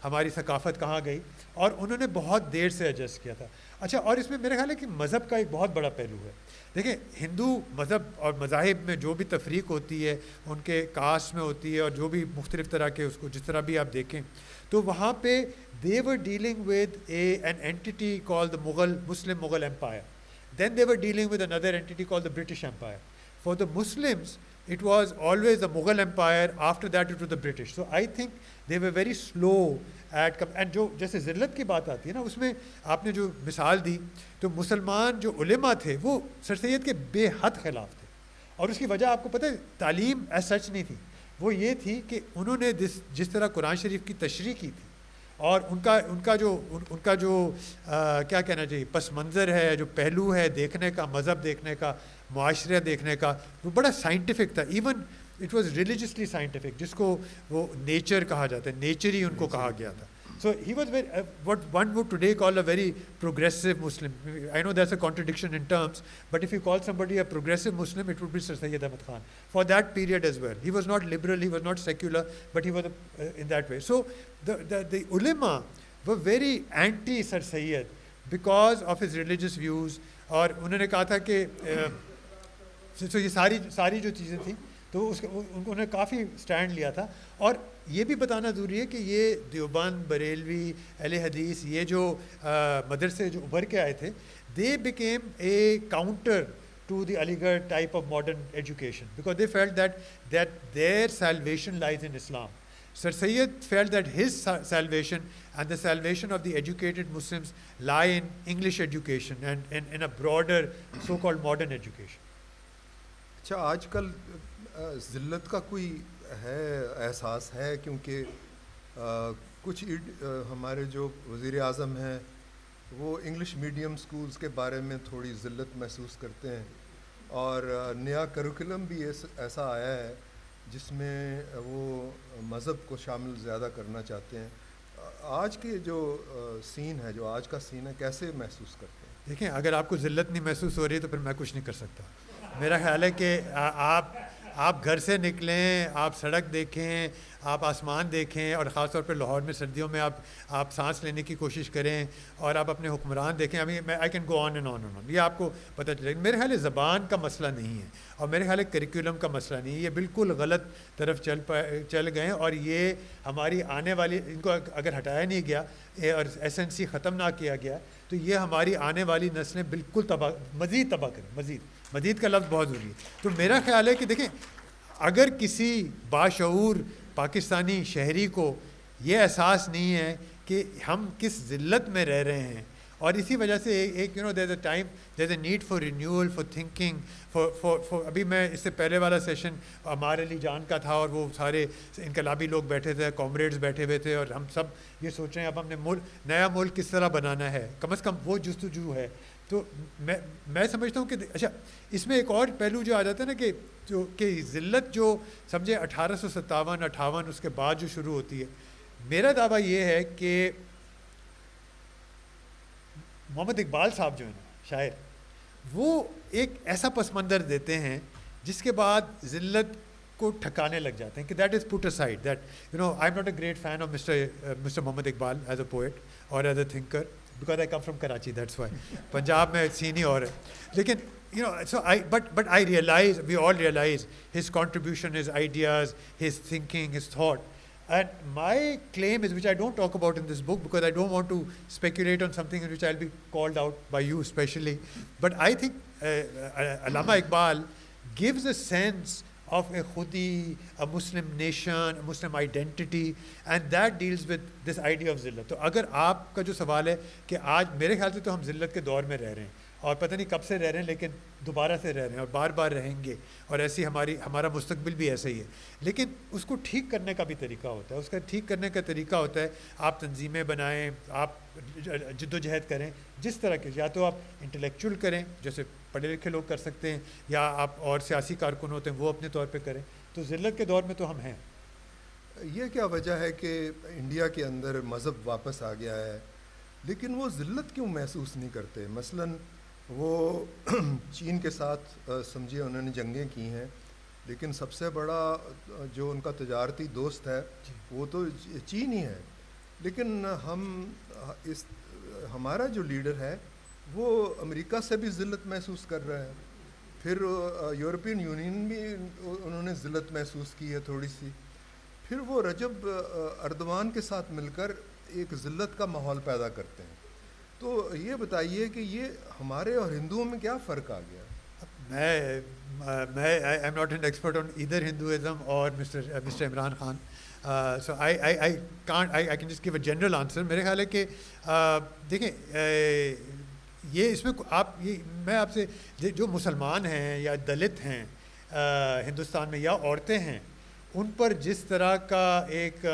ہماری ثقافت کہاں گئی، اور انہوں نے بہت دیر سے ایڈجسٹ کیا تھا. اچھا، اور اس میں میرے خیال ہے کہ مذہب کا ایک بہت بڑا پہلو ہے. دیکھیں ہندو مذہب اور مذاہب میں جو بھی تفریق ہوتی ہے ان کے کاسٹ میں ہوتی ہے، اور جو بھی مختلف طرح کے، اس کو جس طرح بھی آپ دیکھیں، تو وہاں پہ they were dealing with an entity called the Muslim Mughal Empire. Then they were dealing with another entity called the British Empire. For the Muslims, it was always the Mughal Empire. After that, it was the British. So I think they were very slow at. And جو جیسے ذلت کی بات آتی ہے نا، اس میں آپ نے جو مثال دی، تو مسلمان جو علماء تھے وہ سر سید کے بے حد خلاف تھے. اور اس کی وجہ آپ کو پتہ ہے، تعلیم ایز سچ نہیں تھی. وہ یہ تھی کہ انہوں نے جس طرح قرآن شریف کی تشریح کی تھی، اور ان کا جو کیا کہنا چاہیے پس منظر ہے، جو پہلو ہے دیکھنے کا، مذہب دیکھنے کا، معاشرہ دیکھنے کا، وہ بڑا سائنٹیفک تھا. Even it was religiously scientific, جس کو وہ نیچر کہا جاتا ہے، نیچر ہی ان کو کہا گیا تھا. So he was what one would today call a very progressive Muslim. I know that's a contradiction in terms, but if you call somebody a progressive Muslim, it would be Sir Syed Ahmad Khan for that period as well. He was not liberal, he was not secular, but he was in that way. So the ulama were very anti Sir Syed because of his religious views. اور انہوں نے کہا تھا کہ یہ ساری جو چیزیں تھیں، تو انہوں نے کافی سٹینڈ لیا تھا. اور یہ بھی بتانا ضروری ہے کہ یہ دیوبند، بریلوی، اہل حدیث، یہ جو مدرسے جو ابھر کے آئے تھے، they became a counter to the Aligarh type of modern education because they felt that their salvation lies in Islam. Sir Syed felt that his salvation and the salvation of the educated Muslims lie in English education and in a broader so-called modern education. اچھا، آج کل ذلت کا کوئی احساس ہے؟ کیونکہ کچھ ہمارے جو وزیر اعظم ہیں وہ انگلش میڈیم سکولز کے بارے میں تھوڑی ذلت محسوس کرتے ہیں، اور نیا کریکولم بھی ایسا آیا ہے جس میں وہ مذہب کو شامل زیادہ کرنا چاہتے ہیں. آج کے جو سین ہے، جو آج کا سین ہے، کیسے محسوس کرتے ہیں؟ دیکھیں، اگر آپ کو ذلت نہیں محسوس ہو رہی ہے تو پھر میں کچھ نہیں کر سکتا. میرا خیال ہے کہ آپ گھر سے نکلیں، آپ سڑک دیکھیں، آپ آسمان دیکھیں، اور خاص طور پہ لاہور میں سردیوں میں آپ سانس لینے کی کوشش کریں، اور آپ اپنے حکمران دیکھیں. ابھی میں I can go on and on and on, یہ آپ کو پتہ چلے گا. میرے خیال ہے زبان کا مسئلہ نہیں ہے، اور میرے خیال ہے کریکولم کا مسئلہ نہیں ہے. یہ بالکل غلط طرف چل گئے ہیں، اور یہ ہماری آنے والی، ان کو اگر ہٹایا نہیں گیا اور ایسنسی ختم نہ کیا گیا تو یہ ہماری آنے والی نسلیں بالکل مزید تباہ کریں. مزید کا لفظ بہت ضروری ہے. تو میرا خیال ہے کہ دیکھیں، اگر کسی باشعور پاکستانی شہری کو یہ احساس نہیں ہے کہ ہم کس ذلت میں رہ رہے ہیں، اور اسی وجہ سے ایک there a need for renewal, for thinking, for ابھی میں اس سے پہلے والا سیشن عمار علی جان کا تھا، اور وہ سارے انقلابی لوگ بیٹھے تھے، کامریڈز بیٹھے ہوئے تھے، اور ہم سب یہ سوچ رہے ہیں اب ہم نے نیا ملک کس طرح بنانا ہے. کم از کم وہ جستجو ہے. تو میں سمجھتا ہوں کہ اچھا، اس میں ایک اور پہلو جو آ جاتا ہے نا کہ ذلت جو سمجھے 1857-58 اس کے بعد جو شروع ہوتی ہے. میرا دعویٰ یہ ہے کہ محمد اقبال صاحب جو ہیں نا شاعر، وہ ایک ایسا پس منظر دیتے ہیں جس کے بعد ذلت کو ٹھکانے لگ جاتے ہیں کہ that is put aside. That I am not a great fan of mister Muhammad Iqbal as a poet اور as a thinker, because I come from Karachi, that's why. Punjab میں scene ہی اور ہے. لیکن but I realize, we all realize his contribution, his ideas, his thinking, his thought. And my claim is, which I don't talk about in this book because I don't want to speculate on something in which I'll be called out by you especially, but I think Allama Iqbal gives a sense of a khudi, a Muslim nation, a Muslim identity, and that deals with this idea of ذلت. تو اگر آپ کا جو سوال ہے کہ آج میرے خیال سے تو ہم ذلت کے دور میں رہ رہے ہیں، اور پتہ نہیں کب سے رہ رہے ہیں، لیکن دوبارہ سے رہ رہے ہیں اور بار بار رہیں گے، اور ایسی ہمارا مستقبل بھی ایسا ہی ہے. لیکن اس کو ٹھیک کرنے کا بھی طریقہ ہوتا ہے. اس کا ٹھیک کرنے کا طریقہ ہوتا ہے آپ تنظیمیں بنائیں، آپ جد و جہد کریں، جس طرح کے، یا تو آپ انٹلیکچوئل کریں جیسے پڑھے لکھے لوگ کر سکتے ہیں، یا آپ اور سیاسی کارکن ہوتے ہیں وہ اپنے طور پہ کریں. تو ذلت کے دور میں تو ہم ہیں. یہ کیا وجہ ہے کہ انڈیا کے اندر مذہب واپس آ گیا ہے لیکن وہ ذلت کیوں محسوس نہیں کرتے؟ مثلاً وہ چین کے ساتھ سمجھیے انہوں نے جنگیں کی ہیں، لیکن سب سے بڑا جو ان کا تجارتی دوست ہے وہ تو چین ہی ہے. لیکن ہمارا جو لیڈر ہے وہ امریکہ سے بھی ذلت محسوس کر رہا ہے. پھر یورپین یونین بھی انہوں نے ذلت محسوس کی ہے تھوڑی سی. پھر وہ رجب اردوان کے ساتھ مل کر ایک ذلت کا ماحول پیدا کرتے ہیں. تو یہ بتائیے کہ یہ ہمارے اور ہندوؤں میں کیا فرق آ گیا؟ میں I am not an expert on either Hinduism اور mister Imran Khan. So I can just give a general answer. میرے خیال ہے کہ دیکھیں، یہ اس میں میں آپ سے جو مسلمان ہیں یا دلت ہیں ہندوستان میں، یا عورتیں ہیں، ان پر جس طرح کا ایک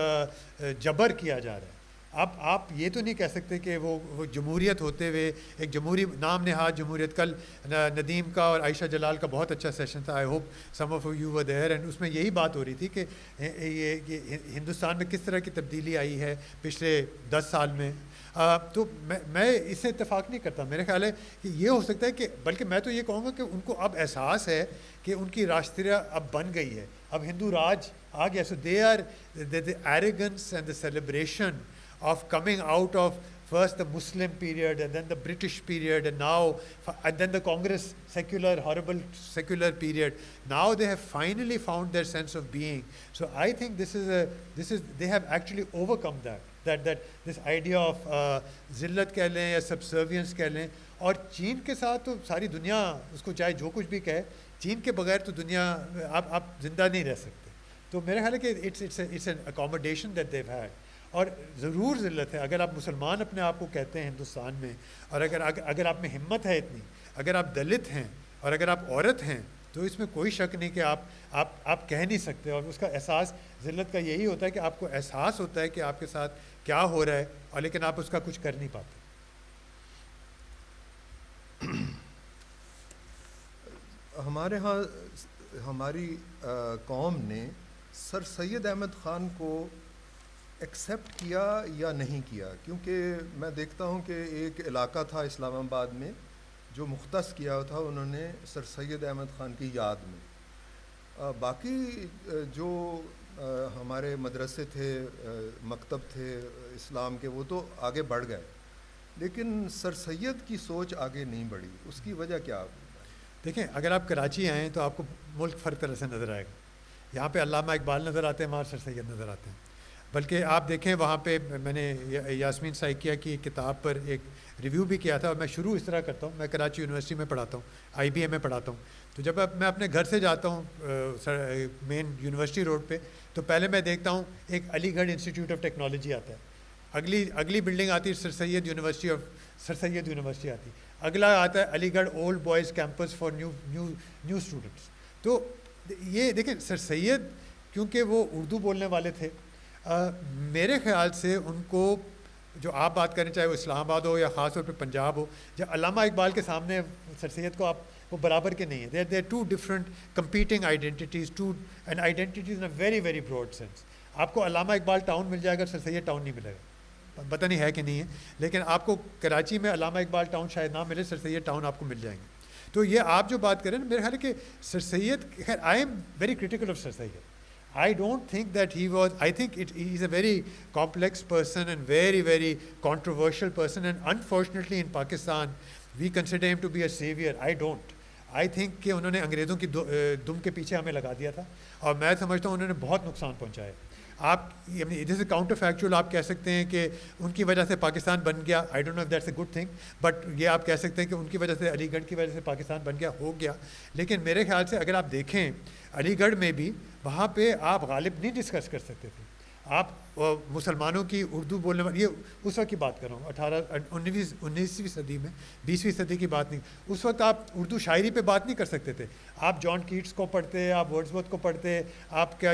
جبر کیا جا رہا ہے، آپ یہ تو نہیں کہہ سکتے کہ وہ جمہوریت ہوتے ہوئے ایک جمہوری نام نہاد جمہوریت. کل ندیم کا اور عائشہ جلال کا بہت اچھا سیشن تھا، I hope some of you were there, and اس میں یہی بات ہو رہی تھی کہ یہ ہندوستان میں کس طرح کی تبدیلی آئی ہے پچھلے 10 سال میں. تو میں اس سے اتفاق نہیں کرتا. میرے خیال ہے کہ یہ ہو سکتا ہے کہ، بلکہ میں تو یہ کہوں گا کہ ان کو اب احساس ہے کہ ان کی راشٹریہ اب بن گئی ہے، اب ہندو راج آ گیا. So they are the arrogance and the celebration of coming out of first the Muslim period and then the British period and then the Congress horrible secular period. Now they have finally found their sense of being. So I think they have actually overcome that this idea of ذلت کہہ لیں یا subservience کہہ لیں. اور چین کے ساتھ تو ساری دنیا اس کو چاہے جو کچھ بھی کہے، چین کے بغیر تو دنیا آپ زندہ نہیں رہ سکتے. تو میرا خیال ہے کہ it's an accommodation that they've had. اور ضرور ذلت ہے. اگر آپ مسلمان اپنے آپ کو کہتے ہیں ہندوستان میں، اور اگر آپ میں ہمت ہے اتنی، اگر آپ دلت ہیں اور اگر آپ عورت ہیں، تو اس میں کوئی شک نہیں کہ آپ کہہ نہیں سکتے. اور اس کا احساس ذلت کا یہی ہوتا ہے کہ آپ کو احساس ہوتا ہے کہ آپ کے ساتھ کیا ہو رہا ہے، اور لیکن آپ اس کا کچھ کر نہیں پاتے. ہمارے ہاں ہماری قوم نے سر سید احمد خان کو ایکسیپٹ کیا یا نہیں کیا؟ کیونکہ میں دیکھتا ہوں کہ ایک علاقہ تھا اسلام آباد میں جو مختص کیا تھا انہوں نے سر سید احمد خان کی یاد میں. باقی جو ہمارے مدرسے تھے، مکتب تھے اسلام کے، وہ تو آگے بڑھ گئے، لیکن سر سید کی سوچ آگے نہیں بڑھی. اس کی وجہ کیا؟ دیکھیں، اگر آپ کراچی آئیں تو آپ کو ملک فرق طرح سے نظر آئے گا. یہاں پہ علامہ اقبال نظر آتے ہیں، وہاں سر سید نظر آتے ہیں. بلکہ آپ دیکھیں وہاں پہ میں نے یاسمین سائیکیا کی کتاب پر ایک ریویو بھی کیا تھا، اور میں شروع اس طرح کرتا ہوں. میں کراچی یونیورسٹی میں پڑھاتا ہوں، IBA میں پڑھاتا ہوں. تو جب میں اپنے گھر سے جاتا ہوں مین یونیورسٹی روڈ پہ، تو پہلے میں دیکھتا ہوں ایک علی گڑھ انسٹیٹیوٹ آف ٹیکنالوجی آتا ہے، اگلی بلڈنگ آتی ہے سر سید یونیورسٹی آتی ہے، اگلا آتا ہے Aligarh old boys campus for new students. تو یہ دیکھیں سر سید کیونکہ وہ اردو بولنے والے تھے، میرے خیال سے ان کو جو آپ بات کریں چاہے وہ اسلام آباد ہو یا خاص طور پہ پنجاب ہو، جب علامہ اقبال کے سامنے سر سید کو آپ وہ برابر کے نہیں ہیں. They are two different competing identities and identities in a very very broad sense. آپ کو علامہ اقبال ٹاؤن مل جائے گا، سر سید ٹاؤن نہیں ملے گا. پتہ نہیں ہے کہ نہیں ہے، لیکن آپ کو کراچی میں علامہ اقبال ٹاؤن شاید نہ ملے، سر سید ٹاؤن آپ کو مل جائیں گے. تو یہ آپ جو بات کریں نا، میرے خیال ہے کہ سر سید، خیر I am very critical of sir Syed. I don't think that he was, I think he's a very complex person and very, very controversial person, and unfortunately in Pakistan, we consider him to be a savior. I don't. I think کہ انہوں نے انگریزوں کی دم کے پیچھے ہمیں لگا دیا تھا، اور میں سمجھتا ہوں انہوں نے بہت نقصان پہنچایا. آپ دس از کاؤنٹر فیکچوئل، آپ کہہ سکتے ہیں کہ ان کی وجہ سے پاکستان بن گیا. I don't know if that's a good thing, but یہ آپ کہہ سکتے ہیں کہ ان کی وجہ سے، علی گڑھ کی وجہ سے پاکستان بن گیا، ہو گیا. لیکن میرے خیال سے اگر آپ دیکھیں علی گڑھ میں بھی، وہاں پہ آپ غالب نہیں ڈسکس کر سکتے تھے. آپ مسلمانوں کی اردو بولنے والی، یہ اس وقت کی بات کر رہا ہوں 19ویں صدی میں، 20ویں صدی کی بات نہیں. اس وقت آپ اردو شاعری پہ بات نہیں کر سکتے تھے. آپ جان کیٹس کو پڑھتے، آپ ورڈزورتھ کو پڑھتے، آپ کا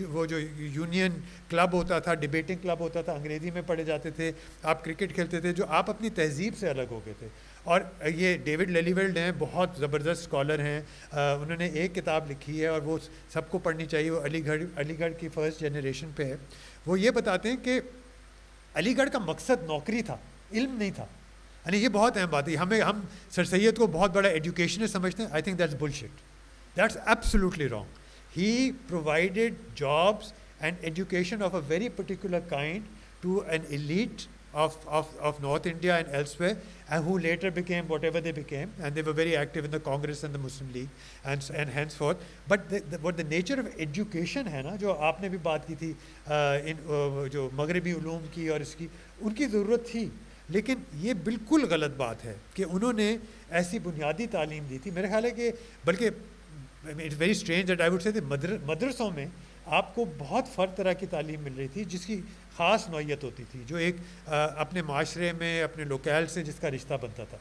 وہ جو یونین کلب ہوتا تھا، ڈبیٹنگ کلب ہوتا تھا، انگریزی میں پڑھے جاتے تھے. آپ کرکٹ کھیلتے تھے، جو آپ اپنی تہذیب سے الگ ہو گئے تھے. اور یہ ڈیوڈ لیلیولڈ ہیں، بہت زبردست اسکالر ہیں، انہوں نے ایک کتاب لکھی ہے اور وہ سب کو پڑھنی چاہیے. وہ علی گڑھ کی فرسٹ جنریشن پہ ہے. وہ یہ بتاتے ہیں کہ علی گڑھ کا مقصد نوکری تھا، علم نہیں تھا. یعنی یہ بہت اہم بات ہے. ہم سر سید کو بہت بڑا ایجوکیشنسٹ سمجھتے ہیں. I think that's bullshit, that's absolutely wrong. He provided jobs and education of a very particular kind to an elite of North India and elsewhere, and who later became whatever they became, and they were very active in the Congress and the Muslim League and henceforth. But what the nature of education ہے نا، جو آپ نے بھی بات کی تھی جو مغربی علوم کی اور اس کی، ان کی ضرورت تھی. لیکن یہ بالکل غلط بات ہے کہ انہوں نے ایسی بنیادی تعلیم دی تھی. میرے خیال ہے کہ بلکہ it's very strange that I would say مدرسوں میں آپ کو بہت فرق طرح کی تعلیم مل رہی تھی، جس کی خاص نوعیت ہوتی تھی، جو ایک اپنے معاشرے میں اپنے لوکیل سے جس کا رشتہ بنتا تھا.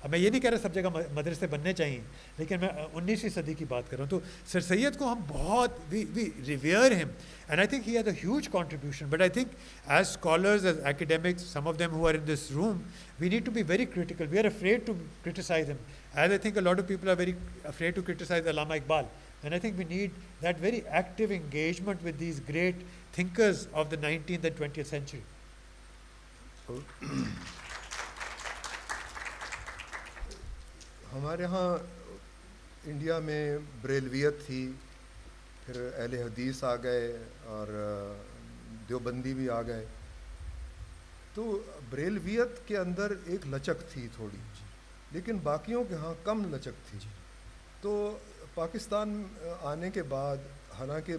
اب میں یہ نہیں کہہ رہا سب جگہ مدرسے بننے چاہیے، لیکن میں 19ویں صدی کی بات کر رہا ہوں. تو سر سید کو ہم بہت we revere him, and I think he has a huge contribution. But I think as scholars, as academics, some of them who are in this room, we need to be very critical. We are afraid to criticise him, as I think a lot of people are very afraid to criticise Allama Iqbal. And I think we need that very active engagement with these great thinkers of the 19th and 20th century. ہمارے ہاں انڈیا میں بریلویت تھی، پھر اہل حدیث آ گئے اور دیوبندی بھی آ گئے. تو بریلویت کے اندر ایک لچک تھی تھوڑی، لیکن باقیوں کے ہاں کم لچک تھی. تو پاکستان آنے کے بعد حالانکہ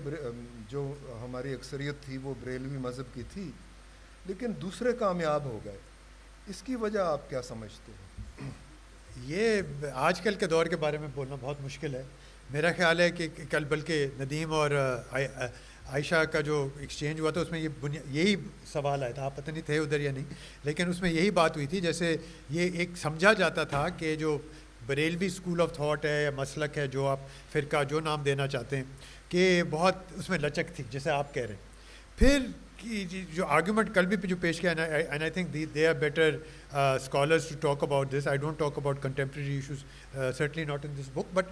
جو ہماری اکثریت تھی وہ بریلوی مذہب کی تھی، لیکن دوسرے کامیاب ہو گئے. اس کی وجہ آپ کیا سمجھتے ہیں؟ یہ آج کل کے دور کے بارے میں بولنا بہت مشکل ہے. میرا خیال ہے کہ کل بلکہ ندیم اور عائشہ کا جو ایکسچینج ہوا تھا، اس میں یہی سوال آیا تھا. آپ پتہ نہیں تھے ادھر یا نہیں، لیکن اس میں یہی بات ہوئی تھی. جیسے یہ ایک سمجھا جاتا تھا کہ جو بریلوی اسکول آف تھاٹ ہے یا مسلک ہے، جو آپ فرقہ جو نام دینا چاہتے ہیں، کہ بہت اس میں لچک تھی جیسے آپ کہہ رہے ہیں. پھر جو آرگیومنٹ کل بھی جو پیش کیا، and I think they are better scholars to talk about this. I don't talk about contemporary issues, certainly not in this book. But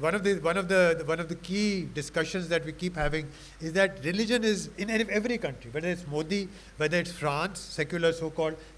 one of the key discussions that we keep having is that religion is in every country, whether it's Modi, whether it's France, secular so-called,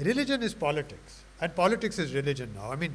Religion is politics. And politics is religion now. I mean,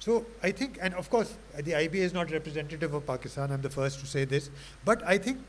So I think, and of course the IBA is not representative of Pakistan, I'm the first to say this, but I think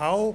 how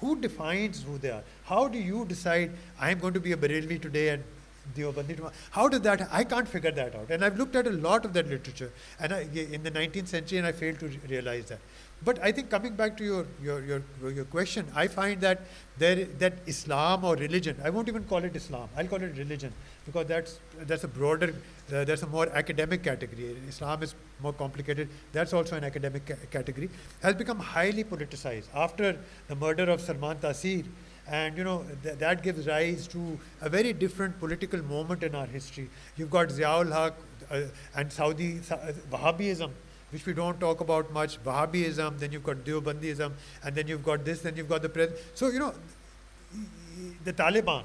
who defines who they are, how do you decide I am going to be a Barelvi today and Deobandi tomorrow? How does that, I can't figure that out, and I've looked at a lot of that literature and in the 19th century, and I failed to realize that. But I think coming back to your question, I find that that Islam or religion, I won't even call it Islam, I'll call it religion, because that's a broader, that's a more academic category. Islam is more complicated, that's also an academic category, has become highly politicized after the murder of Salman Taseer. And that gives rise to a very different political moment in our history. You've got Ziaul Haq and Saudi Wahhabism, which we don't talk about much, Wahhabism, then you've got Deobandism, and then you've got this, then you've got the president. So, the Taliban.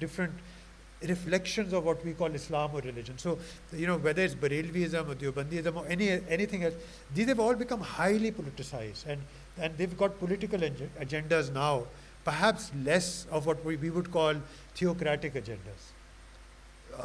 different reflections of what we call Islam or religion. So, whether it's Barelvism or Deobandism or anything else, these have all become highly politicized, and they've got political agendas now, perhaps less of what we would call theocratic agendas.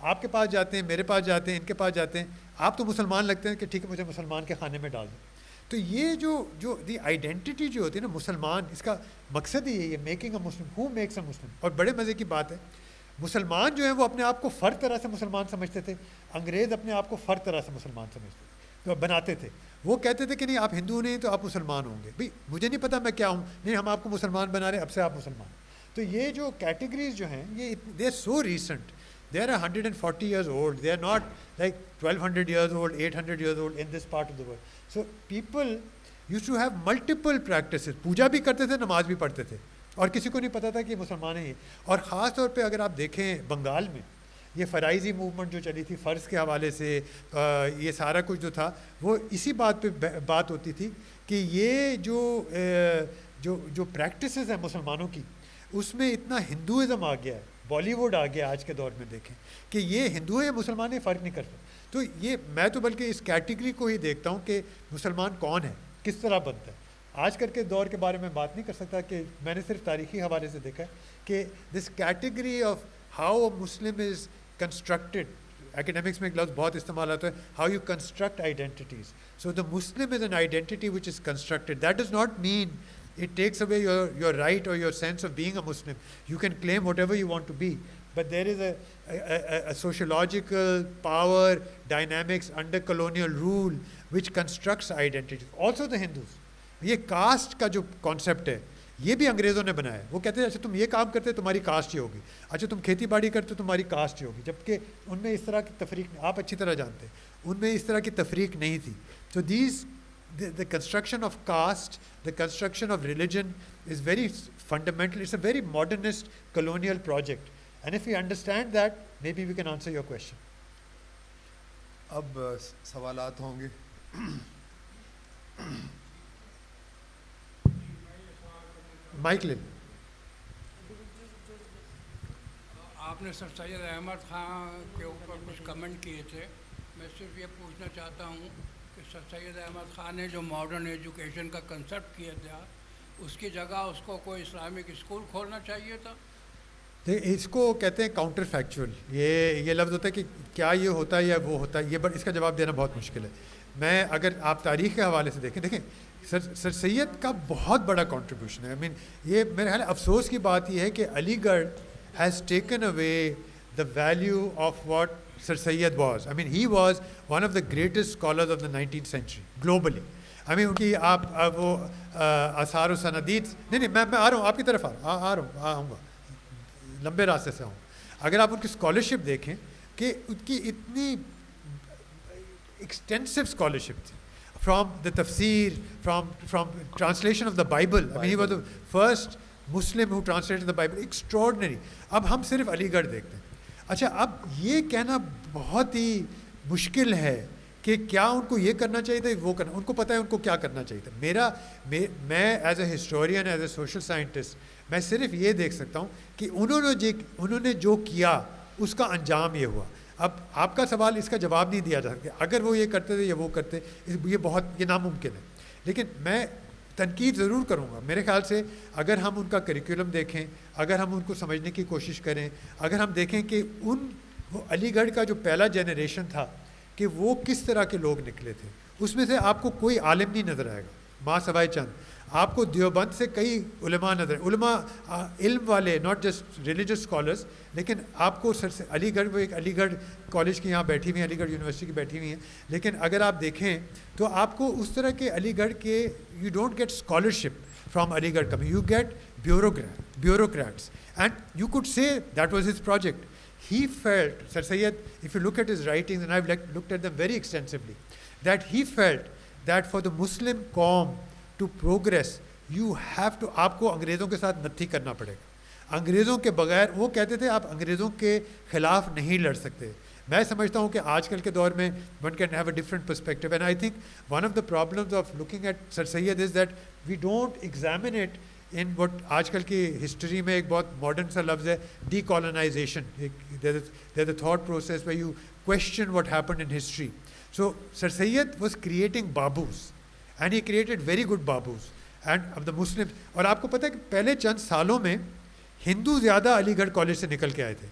آپ کے پاس جاتے ہیں, میرے پاس جاتے ہیں, ان کے پاس جاتے ہیں, آپ تو مسلمان لگتے ہیں کہ ٹھیک ہے مجھے مسلمان کے خانے میں ڈال دیں. تو یہ جو دی آئیڈینٹی جو ہوتی ہے نا مسلمان, اس کا مقصد ہی یہ making a Muslim. Who makes a Muslim. اور بڑے مزے کی بات ہے, مسلمان جو ہیں وہ اپنے آپ کو فرد طرح سے مسلمان سمجھتے تھے, انگریز اپنے آپ کو فرد طرح سے مسلمان سمجھتے تھے, تو بناتے تھے. وہ کہتے تھے کہ نہیں آپ ہندو نہیں تو آپ مسلمان ہوں گے. بھائی مجھے نہیں پتا میں کیا ہوں, نہیں ہم آپ کو مسلمان بنا رہے ہیں, اب سے آپ مسلمان. تو یہ جو کیٹیگریز جو ہیں یہ they are so recent, they are 140 years old, they are not like 1200 years old, 800 years old in this part of the world. So people used to have multiple practices. پوجا بھی کرتے تھے, نماز بھی پڑھتے تھے, اور کسی کو نہیں پتا تھا کہ یہ مسلمان ہیں. اور خاص طور پہ اگر آپ دیکھیں بنگال میں یہ فرائضی موومنٹ جو چلی تھی فرض کے حوالے سے, یہ سارا کچھ جو تھا وہ اسی بات پہ بات ہوتی تھی کہ یہ جو پریکٹسز ہیں مسلمانوں کی, اس میں اتنا ہندوازم آ گیا ہے, بالی ووڈ آ گیا آج کے دور میں. دیکھیں کہ یہ ہندو ہے مسلمان ہے فرق نہیں کرتا. تو یہ میں تو بلکہ اس کیٹیگری کو ہی دیکھتا ہوں کہ مسلمان کون ہے, کس طرح بنتا ہے. آج کل کے دور کے بارے میں بات نہیں کر سکتا, کہ میں نے صرف تاریخی حوالے سے دیکھا ہے کہ this category of how a Muslim is constructed, academics میں ایک لفظ بہت استعمال ہوتا ہے, how you construct identities. So the Muslim is an identity which is constructed. That does not mean it takes away your right or your sense of being a Muslim. You can claim whatever you want to be, but there is a sociological power dynamics under colonial rule which constructs identities. Also the Hindus, یہ کاسٹ کا جو کانسیپٹ ہے یہ بھی انگریزوں نے بنایا ہے. وہ کہتے ہیں اچھا تم یہ کام کرتے تمہاری کاسٹ یہ ہوگی, اچھا تم کھیتی باڑی کرتے تمہاری کاسٹ یہ ہوگی, جبکہ ان میں اس طرح کی تفریق آپ اچھی طرح جانتے ہیں, ان میں اس طرح کی تفریق نہیں تھی. So the construction of caste, the construction of religion is very fundamental. It's a very modernist colonial project. And if we understand that, maybe we can answer your question. اب سوالات ہوں گے. مائک لے. آپ نے سر سید احمد خان کے اوپر کچھ کمنٹ کیے تھے. میں صرف یہ پوچھنا چاہتا ہوں کہ سر سید احمد خان نے جو ماڈرن ایجوکیشن کا کنسیپٹ کیا تھا, اس کی جگہ اس کو کوئی اسلامک اسکول کھولنا چاہیے تھا. اس کو کہتے ہیں کاؤنٹر فیکچول. یہ لفظ ہوتا ہے کہ کیا یہ ہوتا ہے یا وہ ہوتا ہے, یہ اس کا جواب دینا بہت مشکل ہے. میں اگر آپ تاریخ کے حوالے سے دیکھیں سر سید کا بہت بڑا کنٹریبیوشن ہے. یہ میرے خیال افسوس کی بات یہ ہے کہ علی گڑھ has taken away the value of what Sir Sayyid was. He was one of the greatest scholars of the 19th century globally. ان کی آپ وہ آثار و سندید, نہیں میں آ رہا ہوں آپ کی طرف آؤں گا, لمبے راستے سے آؤں. اگر آپ ان کی اسکالرشپ دیکھیں کہ ان کی اتنی ایکسٹینسو اسکالرشپ تھی, فرام دا تفسیر, from translation of the Bible. He was the first Muslim who translated the Bible. Extraordinary. اب ہم صرف علی گڑھ دیکھتے ہیں. اچھا اب یہ کہنا بہت ہی مشکل ہے کہ کیا ان کو یہ کرنا چاہیے تھا وہ کرنا, ان کو پتہ ہے ان کو کیا کرنا چاہیے تھا. میں as a historian, as a social scientist, میں صرف یہ دیکھ سکتا ہوں کہ انہوں نے جو کیا اس کا انجام یہ ہوا. اب آپ کا سوال اس کا جواب نہیں دیا جا سکتا, اگر وہ یہ کرتے تھے یا وہ کرتے, یہ ناممکن ہے. لیکن میں تنقید ضرور کروں گا. میرے خیال سے اگر ہم ان کا کریکولم دیکھیں, اگر ہم ان کو سمجھنے کی کوشش کریں, اگر ہم دیکھیں کہ وہ علی گڑھ کا جو پہلا جنریشن تھا کہ وہ کس طرح کے لوگ نکلے تھے, اس میں سے آپ کو کوئی عالم نہیں نظر آئے گا ماں سوائے چند. آپ کو دیوبند سے کئی علماء نظر, علماء علم والے, ناٹ جسٹ ریلیجس اسکالرس, لیکن آپ کو علی گڑھ, وہ ایک علی گڑھ کالج کی یہاں بیٹھی ہوئی ہیں, علی گڑھ یونیورسٹی کی بیٹھی ہوئی ہیں, لیکن اگر آپ دیکھیں تو آپ کو اس طرح کے علی گڑھ کے you don't get scholarship from Aligarh come, you get bureaucrats. And you could say that was his project. He felt, Sir Sayyid, if you look at his writings, and I've looked at them very extensively, that he felt that for the Muslim قوم to progress, you have to, آپ کو انگریزوں کے ساتھ نتھی کرنا پڑے گا. انگریزوں کے بغیر, وہ کہتے تھے آپ انگریزوں کے خلاف نہیں لڑ سکتے. میں سمجھتا ہوں کہ آج کل کے دور میں one can have a different perspective, and I think one of the problems of looking at Sir Sayyid is that we don't examine it in what آج کل کی ہسٹری میں ایک بہت ماڈرن سا لفظ ہے decolonization. There's a thought process where you question what happened in history. So Sir Sayyid was creating babus, and he created very good babus. And of the Muslims, اور آپ کو پتہ ہے کہ پہلے چند سالوں میں ہندو زیادہ علی گڑھ کالج سے نکل کے آئے تھے.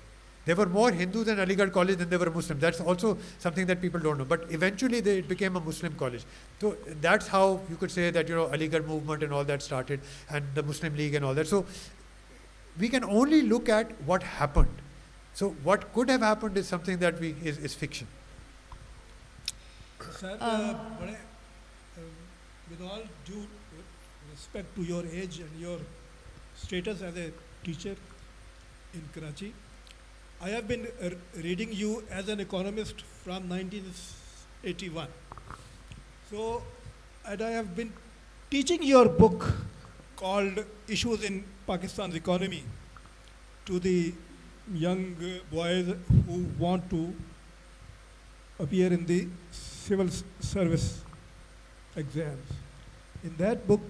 There were more Hindus in Aligarh College than there were Muslims. That's also something that people don't know. But eventually it became a Muslim college. So that's how you could say that, Aligarh movement and all that started, and the Muslim League and all that. So we can only look at what happened. So what could have happened is something that is fiction. Sir, with all due respect to your age and your status as a teacher in Karachi, I have been reading you as an economist from 1981. So, and I have been teaching your book called Issues in Pakistan's Economy to the young boys who want to appear in the civil service exams. In that book,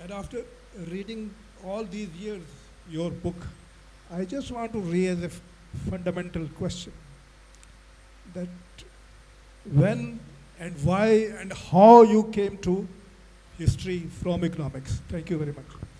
and after reading all these years your book, I just want to raise a fundamental question, that when and why and how you came to history from economics. Thank you very much.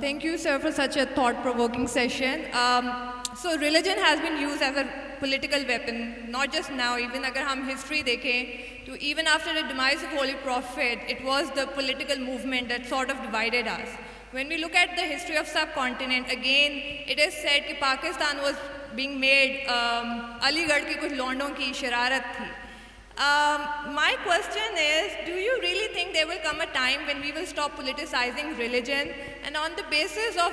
Thank you, sir, for such a thought-provoking session. So religion has been used as a political weapon, not just now, even agar hum history dekhein, to even after the demise of Holy Prophet, it was the political movement that sort of divided us. When we look at the history of subcontinent, again, it is said that Pakistan was being made, Aligarh ki kuch london ki shararat thi. My question is, do you really think there will come a time when we will stop politicizing religion, and on the basis of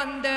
on the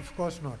Of course not.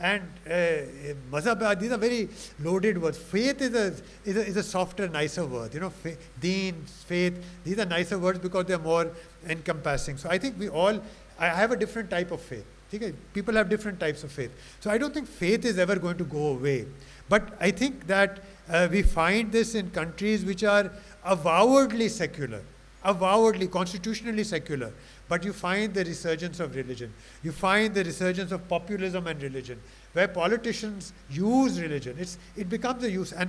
and mazhab, these are very loaded words. Faith is a softer, nicer word. Deen, faith, these are nicer words because they are more encompassing. So I think I have a different type of faith. Okay? People have different types of faith. So I don't think faith is ever going to go away. But I think that we find this in countries which are avowedly secular, avowedly, constitutionally secular. But you find the resurgence of religion. You find the resurgence of populism and religion, where politicians use religion. It becomes a use. And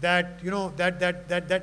that that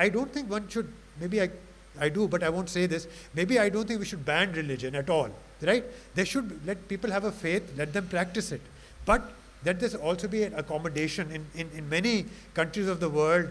I don't think one should, maybe I do, but I won't say this. Maybe I don't think we should ban religion at all, right? They should let people have a faith, let them practice it. But let there also be an accommodation in many countries of the world.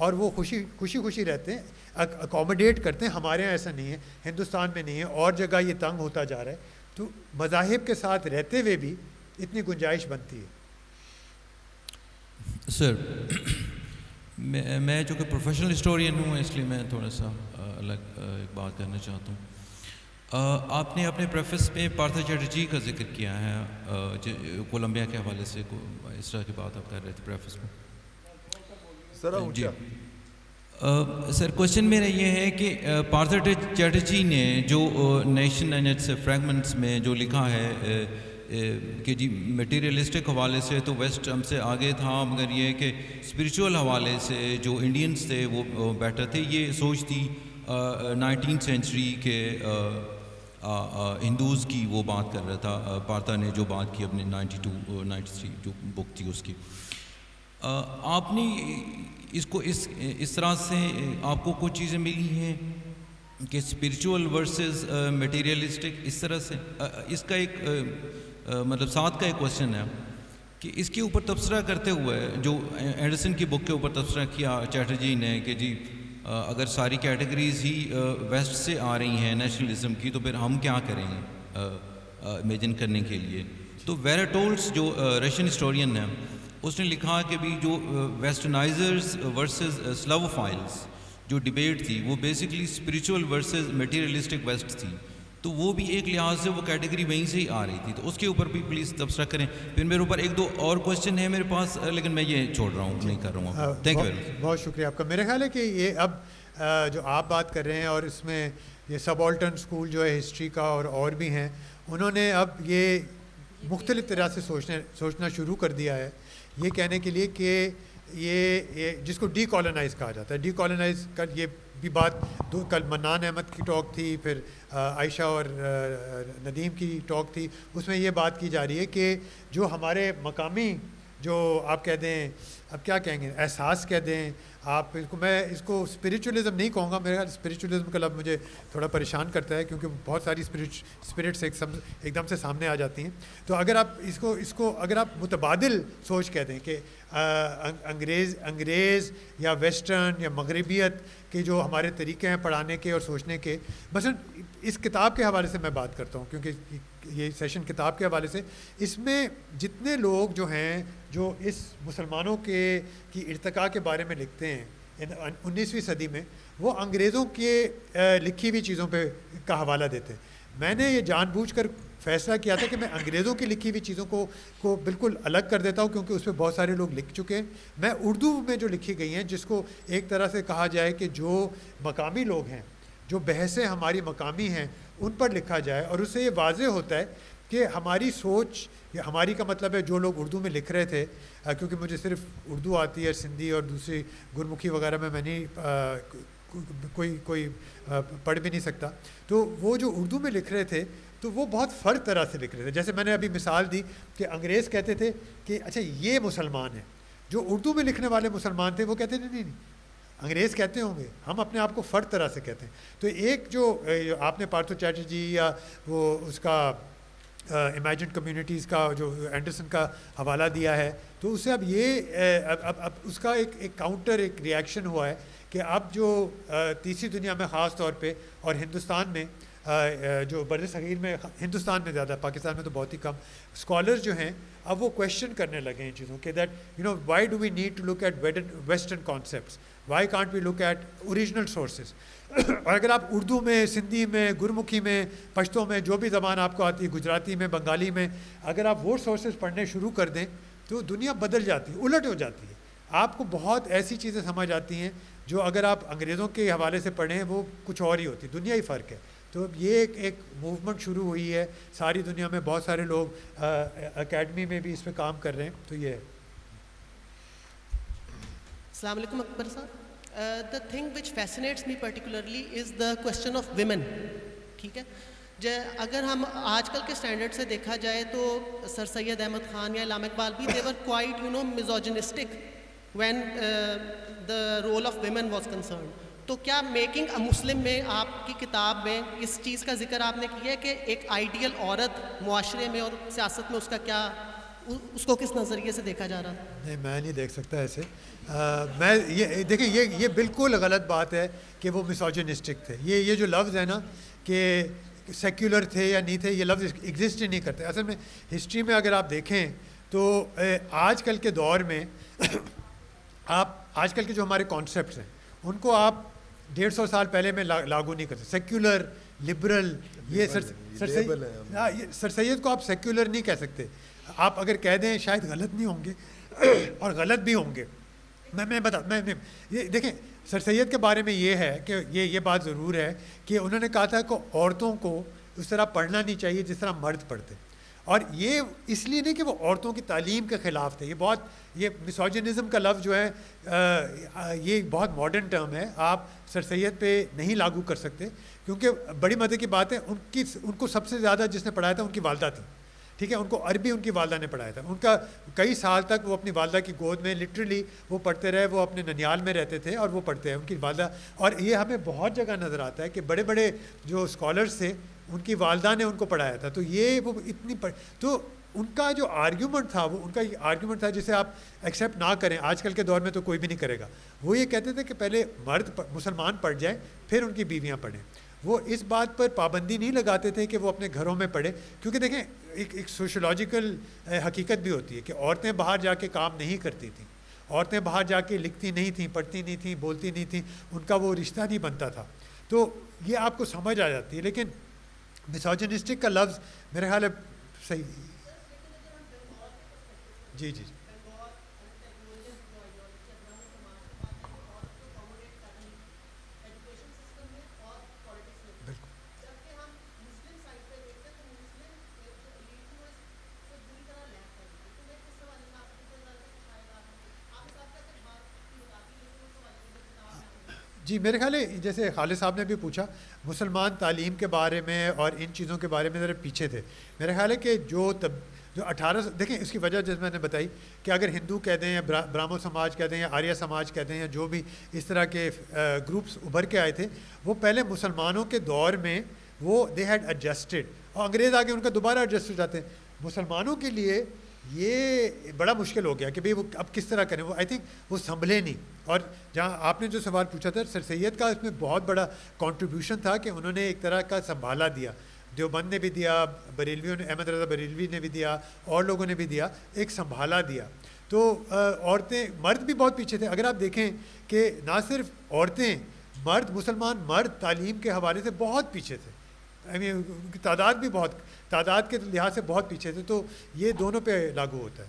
اور وہ خوشی خوشی رہتے ہیں, اکوموڈیٹ کرتے ہیں. ہمارے یہاں ایسا نہیں ہے, ہندوستان میں نہیں ہے, اور جگہ یہ تنگ ہوتا جا رہا ہے. تو مذاہب کے ساتھ رہتے ہوئے بھی اتنی گنجائش بنتی ہے. سر میں چونکہ پروفیشنل ہسٹورین ہوں, اس لیے میں تھوڑا سا الگ ایک بات کرنا چاہتا ہوں. آپ نے اپنے پریفس میں پارتھا چیٹرجی کا ذکر کیا ہے کولمبیا کے حوالے سے, اس طرح کی بات آپ کر رہے تھے پریفس میں. جی سر کوشچن میرا یہ ہے کہ پارتھا چیٹرجی نے جو نیشن اینڈ اٹس فریگمنٹس میں جو لکھا ہے کہ جی میٹیریلسٹک حوالے سے تو ویسٹ ہم سے آگے تھا, مگر یہ کہ اسپریچول حوالے سے جو انڈینس تھے وہ بیٹر تھے. یہ سوچ تھی 19th سینچری کے ہندوز کی وہ بات کر رہا تھا پارتھا نے, جو بات کی اپنے 92-93 جو بک تھی اس کی. آپ نے اس کو اس طرح سے آپ کو کچھ چیزیں ملی ہیں کہ اسپریچول ورسز میٹیریلسٹک, اس طرح سے اس کا ایک مطلب ساتھ کا ایک کوشچن ہے کہ اس کے اوپر تبصرہ کرتے ہوئے جو اینڈرسن کی بک کے اوپر تبصرہ کیا چیٹرجی نے کہ جی اگر ساری کیٹیگریز ہی ویسٹ سے آ رہی ہیں نیشنلزم کی تو پھر ہم کیا کریں گے امیجن کرنے کے لیے. تو ویراٹولس جو رشین ہسٹورین ہیں اس نے لکھا کہ بھی جو ویسٹرنائزرز ورسز سلاوفائلز جو ڈبیٹ تھی وہ basically spiritual versus materialistic west تھی. تو وہ بھی ایک لحاظ سے وہ کیٹیگری وہیں سے ہی آ رہی تھی. تو اس کے اوپر بھی پلیز تبصرہ کریں. پھر میرے اوپر ایک دو اور کوشچن ہے میرے پاس, لیکن میں یہ چھوڑ رہا ہوں, نہیں کر رہا ہوں. Thank you very much. بہت شکریہ آپ کا. میرا خیال ہے کہ یہ اب جو آپ بات کر رہے ہیں اور اس میں یہ سبالٹن اسکول جو ہے ہسٹری کا اور بھی ہیں, انہوں نے اب یہ مختلف طرح سے سوچنا شروع کر دیا ہے, یہ کہنے کے لیے کہ یہ جس کو ڈی کالونائز کہا جاتا ہے. ڈی کالونائز کا یہ بھی بات کل منان احمد کی ٹاک تھی, پھر عائشہ اور ندیم کی ٹاک تھی, اس میں یہ بات کی جا رہی ہے کہ جو ہمارے مقامی جو آپ کہہ دیں, اب کیا کہیں گے, احساس کہہ دیں آپ اس کو, میں اس کو اسپریچولیزم نہیں کہوں گا. میرے خیال اسپریچولیزم کا لفظ مجھے تھوڑا پریشان کرتا ہے کیونکہ بہت ساری اسپرٹس ایک دم سے سامنے آ جاتی ہیں. تو اگر آپ اس کو اگر آپ متبادل سوچ کہہ دیں کہ انگریز یا ویسٹرن یا مغربیت کے جو ہمارے طریقے ہیں پڑھانے کے اور سوچنے کے, مثلا اس کتاب کے حوالے سے میں بات کرتا ہوں کیونکہ یہ سیشن کتاب کے حوالے سے, اس میں جتنے لوگ جو ہیں جو اس مسلمانوں کی ارتقاء کے بارے میں لکھتے ہیں 19ویں صدی میں, وہ انگریزوں کے لکھی ہوئی چیزوں پہ کا حوالہ دیتے ہیں. میں نے یہ جان بوجھ کر فیصلہ کیا تھا کہ میں انگریزوں کی لکھی ہوئی چیزوں کو بالکل الگ کر دیتا ہوں کیونکہ اس پہ بہت سارے لوگ لکھ چکے ہیں. میں اردو میں جو لکھی گئی ہیں, جس کو ایک طرح سے کہا جائے کہ جو مقامی لوگ ہیں, جو بحثیں ہماری مقامی ہیں, ان پر لکھا جائے, اور اس سے یہ واضح ہوتا ہے کہ ہماری سوچ, یا ہماری کا مطلب ہے جو لوگ اردو میں لکھ رہے تھے, کیونکہ مجھے صرف اردو آتی ہے, سندھی اور دوسری گرمکھی وغیرہ میں نہیں کوئی پڑھ بھی نہیں سکتا. تو وہ جو اردو میں لکھ رہے تھے تو وہ بہت فرق طرح سے لکھ رہے تھے. جیسے میں نے ابھی مثال دی کہ انگریز کہتے تھے کہ اچھا یہ مسلمان ہیں, جو اردو میں لکھنے والے مسلمان تھے وہ کہتے تھے نہیں انگریز کہتے ہوں گے, ہم اپنے آپ کو فرق طرح سے کہتے ہیں. تو ایک جو آپ نے پارتھا چیٹرجی یا وہ اس کا امیجنڈ کمیونٹیز کا جو اینڈرسن کا حوالہ دیا ہے, تو اس سے اب یہ اب اس کا ایک کاؤنٹر ایک ریئیکشن ہوا ہے کہ اب جو تیسری دنیا میں خاص طور پہ اور ہندوستان میں جو بر صغیر میں, ہندوستان میں زیادہ, پاکستان میں تو بہت ہی کم, اسکالرز جو ہیں اب وہ کویشچن کرنے لگے ہیں چیزوں کے, that why do we need to look at western concepts, why can't we look at original sources. اور اگر آپ اردو میں, سندھی میں, گرمکھی میں, پشتو میں, جو بھی زبان آپ کو آتی ہے, گجراتی میں, بنگالی میں, اگر آپ وہ سورسز پڑھنے شروع کر دیں تو دنیا بدل جاتی ہے, الٹ ہو جاتی ہے. آپ کو بہت ایسی چیزیں سمجھ آتی ہیں جو اگر آپ انگریزوں کے حوالے سے پڑھیں وہ کچھ اور ہی ہوتی, دنیا ہی فرق ہے. تو یہ ایک موومنٹ شروع ہوئی ہے ساری دنیا میں, بہت سارے لوگ اکیڈمی میں بھی اس پہ کام کر رہے ہیں. تو یہ ہے. السلام علیکم اکبر صاحب. The thing which fascinates me particularly is the question of women. ٹھیک ہے, اگر ہم آج کل کے اسٹینڈرڈ سے دیکھا جائے تو سر سید احمد خان یا علامہ اقبال بھی they were quite misogynistic when the role of women was concerned. تو کیا میکنگ اے مسلم میں آپ کی کتاب میں اس چیز کا ذکر آپ نے کیا ہے کہ ایک آئیڈیل عورت معاشرے میں اور سیاست میں اس کا کیا اس کو کس نظریے سے دیکھا جا رہا؟ نہیں میں نہیں دیکھ سکتا ایسے. میں یہ دیکھیں یہ بالکل غلط بات ہے کہ وہ مسوجنسٹک تھے. یہ جو لفظ ہے نا کہ سیکولر تھے یا نہیں تھے, یہ لفظ ایگزسٹ ہی نہیں کرتے. اصل میں ہسٹری میں اگر آپ دیکھیں تو آج کل کے دور میں آپ آج کل کے جو ہمارے کانسیپٹس ہیں ان کو آپ 150 سال پہلے میں لاگو نہیں کرتے. سیکولر, لبرل, یہ سر سید کو آپ سیکولر نہیں کہہ سکتے. آپ اگر کہہ دیں شاید غلط نہیں ہوں گے اور غلط بھی ہوں گے. میں دیکھیں سر سید کے بارے میں یہ ہے کہ یہ بات ضرور ہے کہ انہوں نے کہا تھا کہ عورتوں کو اس طرح پڑھنا نہیں چاہیے جس طرح مرد پڑھتے. اور یہ اس لیے نہیں کہ وہ عورتوں کی تعلیم کے خلاف تھے. یہ مسوجنزم کا لفظ جو ہے یہ بہت ماڈرن ٹرم ہے, آپ سر سید پہ نہیں لاگو کر سکتے. کیونکہ بڑی مزے کی بات ہے ان کو سب سے زیادہ جس نے پڑھایا تھا ان کی والدہ تھی. ٹھیک ہے, ان کو عربی ان کی والدہ نے پڑھایا تھا. ان کا کئی سال تک وہ اپنی والدہ کی گود میں لٹرلی وہ پڑھتے رہے. وہ اپنے ننیال میں رہتے تھے اور وہ پڑھتے ہیں ان کی والدہ. اور یہ ہمیں بہت جگہ نظر آتا ہے کہ بڑے بڑے جو اسکالرس تھے ان کی والدہ نے ان کو پڑھایا تھا. تو یہ وہ اتنی تو ان کا جو آرگیومنٹ تھا وہ ان کا آرگیومنٹ تھا جسے آپ ایکسیپٹ نہ کریں. آج کل کے دور میں تو کوئی بھی نہیں کرے گا. وہ یہ کہتے تھے کہ پہلے مرد مسلمان پڑھ جائیں پھر ان کی بیویاں پڑھیں. وہ اس بات پر پابندی نہیں لگاتے تھے کہ وہ اپنے گھروں میں پڑھیں. کیونکہ دیکھیں ایک سوشولوجیکل حقیقت بھی ہوتی ہے کہ عورتیں باہر جا کے کام نہیں کرتی تھیں. عورتیں باہر جا کے لکھتی نہیں تھیں, پڑھتی نہیں تھیں, بولتی نہیں تھیں. ان کا وہ رشتہ نہیں بنتا تھا. تو یہ آپ کو سمجھ آ جاتی ہے. لیکن مسوجنسٹک کا لفظ میرے خیال ہے صحیح. جی جی جی میرے خیال ہے جیسے خالد صاحب نے بھی پوچھا مسلمان تعلیم کے بارے میں اور ان چیزوں کے بارے میں ذرا پیچھے تھے. میرے خیال ہے کہ جو 18 دیکھیں اس کی وجہ جیسے میں نے بتائی کہ اگر ہندو کہہ دیں یا برہمو سماج کہہ دیں یا آریہ سماج کہہ دیں یا جو بھی اس طرح کے گروپس ابھر کے آئے تھے وہ پہلے مسلمانوں کے دور میں وہ دے ہیڈ ایڈجسٹڈ اور انگریز آگے ان کا دوبارہ ایڈجسٹ ہو جاتے ہیں. مسلمانوں کے لیے یہ بڑا مشکل ہو گیا کہ بھئی وہ اب کس طرح کریں. وہ آئی تھنک وہ سنبھلے نہیں. اور جہاں آپ نے جو سوال پوچھا تھا سر سید کا اس میں بہت بڑا کنٹریبیوشن تھا کہ انہوں نے ایک طرح کا سنبھالا دیا. دیوبند نے بھی دیا, بریلویوں نے, احمد رضا بریلوی نے بھی دیا, اور لوگوں نے بھی دیا, ایک سنبھالا دیا. تو عورتیں مرد بھی بہت پیچھے تھے. اگر آپ دیکھیں کہ نہ صرف عورتیں, مرد, مسلمان مرد تعلیم کے حوالے سے بہت پیچھے تھے. تعداد کے لحاظ سے بہت پیچھے تھے. تو یہ دونوں پہ لاگو ہوتا ہے.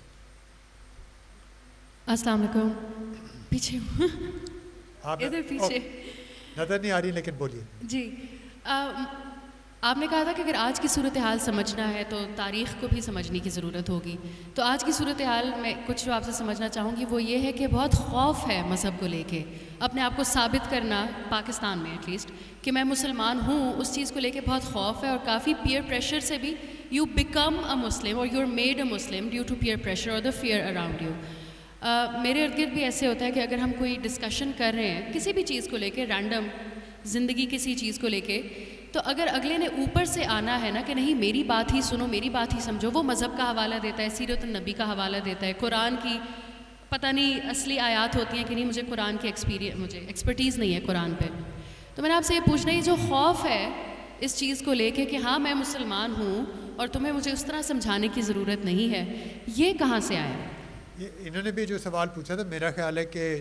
السلام علیکم. پیچھے ادھر پیچھے نظر نہیں آ رہی لیکن بولیے. جی آپ نے کہا تھا کہ اگر آج کی صورتحال سمجھنا ہے تو تاریخ کو بھی سمجھنے کی ضرورت ہوگی. تو آج کی صورتحال میں کچھ جو آپ سے سمجھنا چاہوں گی وہ یہ ہے کہ بہت خوف ہے مذہب کو لے کے, اپنے آپ کو ثابت کرنا پاکستان میں ایٹ لیسٹ کہ میں مسلمان ہوں, اس چیز کو لے کے بہت خوف ہے. اور کافی پیئر پریشر سے بھی یو بیکم اے مسلم اور you are made a Muslim due to peer pressure اور دا فیئر اراؤنڈ یو. میرے ارد گرد بھی ایسے ہوتا ہے کہ اگر ہم کوئی ڈسکشن کر رہے ہیں کسی بھی چیز کو لے کے, رینڈم زندگی کسی چیز کو لے کے, تو اگر اگلے نے اوپر سے آنا ہے نا کہ نہیں میری بات ہی سنو, میری بات ہی سمجھو, وہ مذہب کا حوالہ دیتا ہے, سیرت النبی کا حوالہ دیتا ہے, قرآن کی پتہ نہیں اصلی آیات ہوتی ہیں کہ نہیں, مجھے قرآن کی مجھے ایکسپرٹیز نہیں ہے قرآن پہ. تو میں نے آپ سے یہ پوچھنا ہے جو خوف ہے اس چیز کو لے کے کہ ہاں میں مسلمان ہوں اور تمہیں مجھے اس طرح سمجھانے کی ضرورت نہیں ہے, یہ کہاں سے آیا؟ انہوں نے بھی جو سوال پوچھا تھا میرا خیال ہے کہ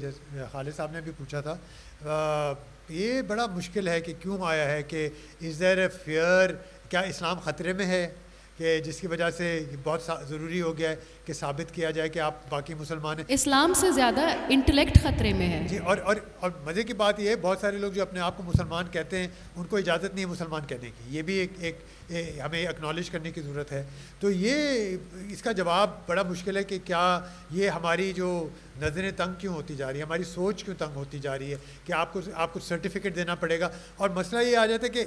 خالد صاحب نے بھی پوچھا تھا, یہ بڑا مشکل ہے کہ کیوں آیا ہے, کہ از دیر اے فیئر, کیا اسلام خطرے میں ہے کہ جس کی وجہ سے بہت ضروری ہو گیا ہے کہ ثابت کیا جائے کہ آپ باقی مسلمان ہیں. اسلام سے زیادہ انٹلیکٹ خطرے میں ہے. جی اور مزے کی بات یہ ہے بہت سارے لوگ جو اپنے آپ کو مسلمان کہتے ہیں ان کو اجازت نہیں ہے مسلمان کہنے کی. یہ بھی ایک ہمیں ایکنالج کرنے کی ضرورت ہے. تو یہ اس کا جواب بڑا مشکل ہے کہ کیا یہ ہماری جو نظریں تنگ کیوں ہوتی جا رہی ہے, ہماری سوچ کیوں تنگ ہوتی جا رہی ہے کہ آپ کو سرٹیفکیٹ دینا پڑے گا. اور مسئلہ یہ آ جاتا ہے کہ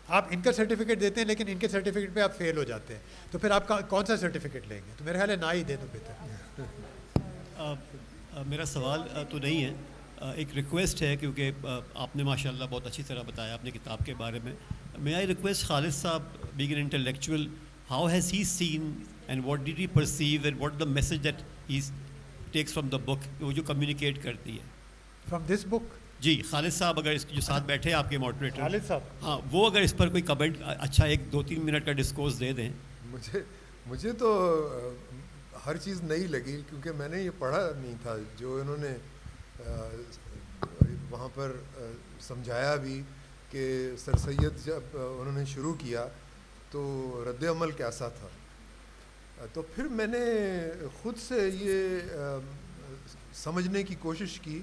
آپ ان کا سرٹیفکیٹ دیتے ہیں لیکن ان کے سرٹیفکیٹ پہ آپ فیل ہو جاتے ہیں, تو پھر آپ کون سا سرٹیفکیٹ لیں گے؟ تو میرے خیال ہے نہ ہی دے دو بہتر. میرا سوال تو نہیں ہے, ایک ریکویسٹ ہے, کیونکہ آپ نے ماشاء اللہ بہت اچھی طرح بتایا اپنے کتاب کے بارے میں. میں آئی request Khalid Sahab, being an intellectual, how has he seen and what did he perceive and what the message that he takes from the book, وہ جو کمیونیکیٹ کرتی ہے فرام دس بک. جی خالد صاحب اگر اس جو ساتھ بیٹھے ہیں آپ کے ماڈریٹر, خالد صاحب, ہاں وہ اگر اس پر کوئی کمنٹ اچھا 1-2-3 منٹ کا ڈسکورس دے دیں. مجھے تو ہر چیز نئی لگی کیونکہ میں نے یہ پڑھا نہیں تھا جو انہوں نے وہاں پر سمجھایا بھی کہ سر سید جب انہوں نے شروع کیا تو رد عمل کیسا تھا. تو پھر میں نے خود سے یہ سمجھنے کی کوشش کی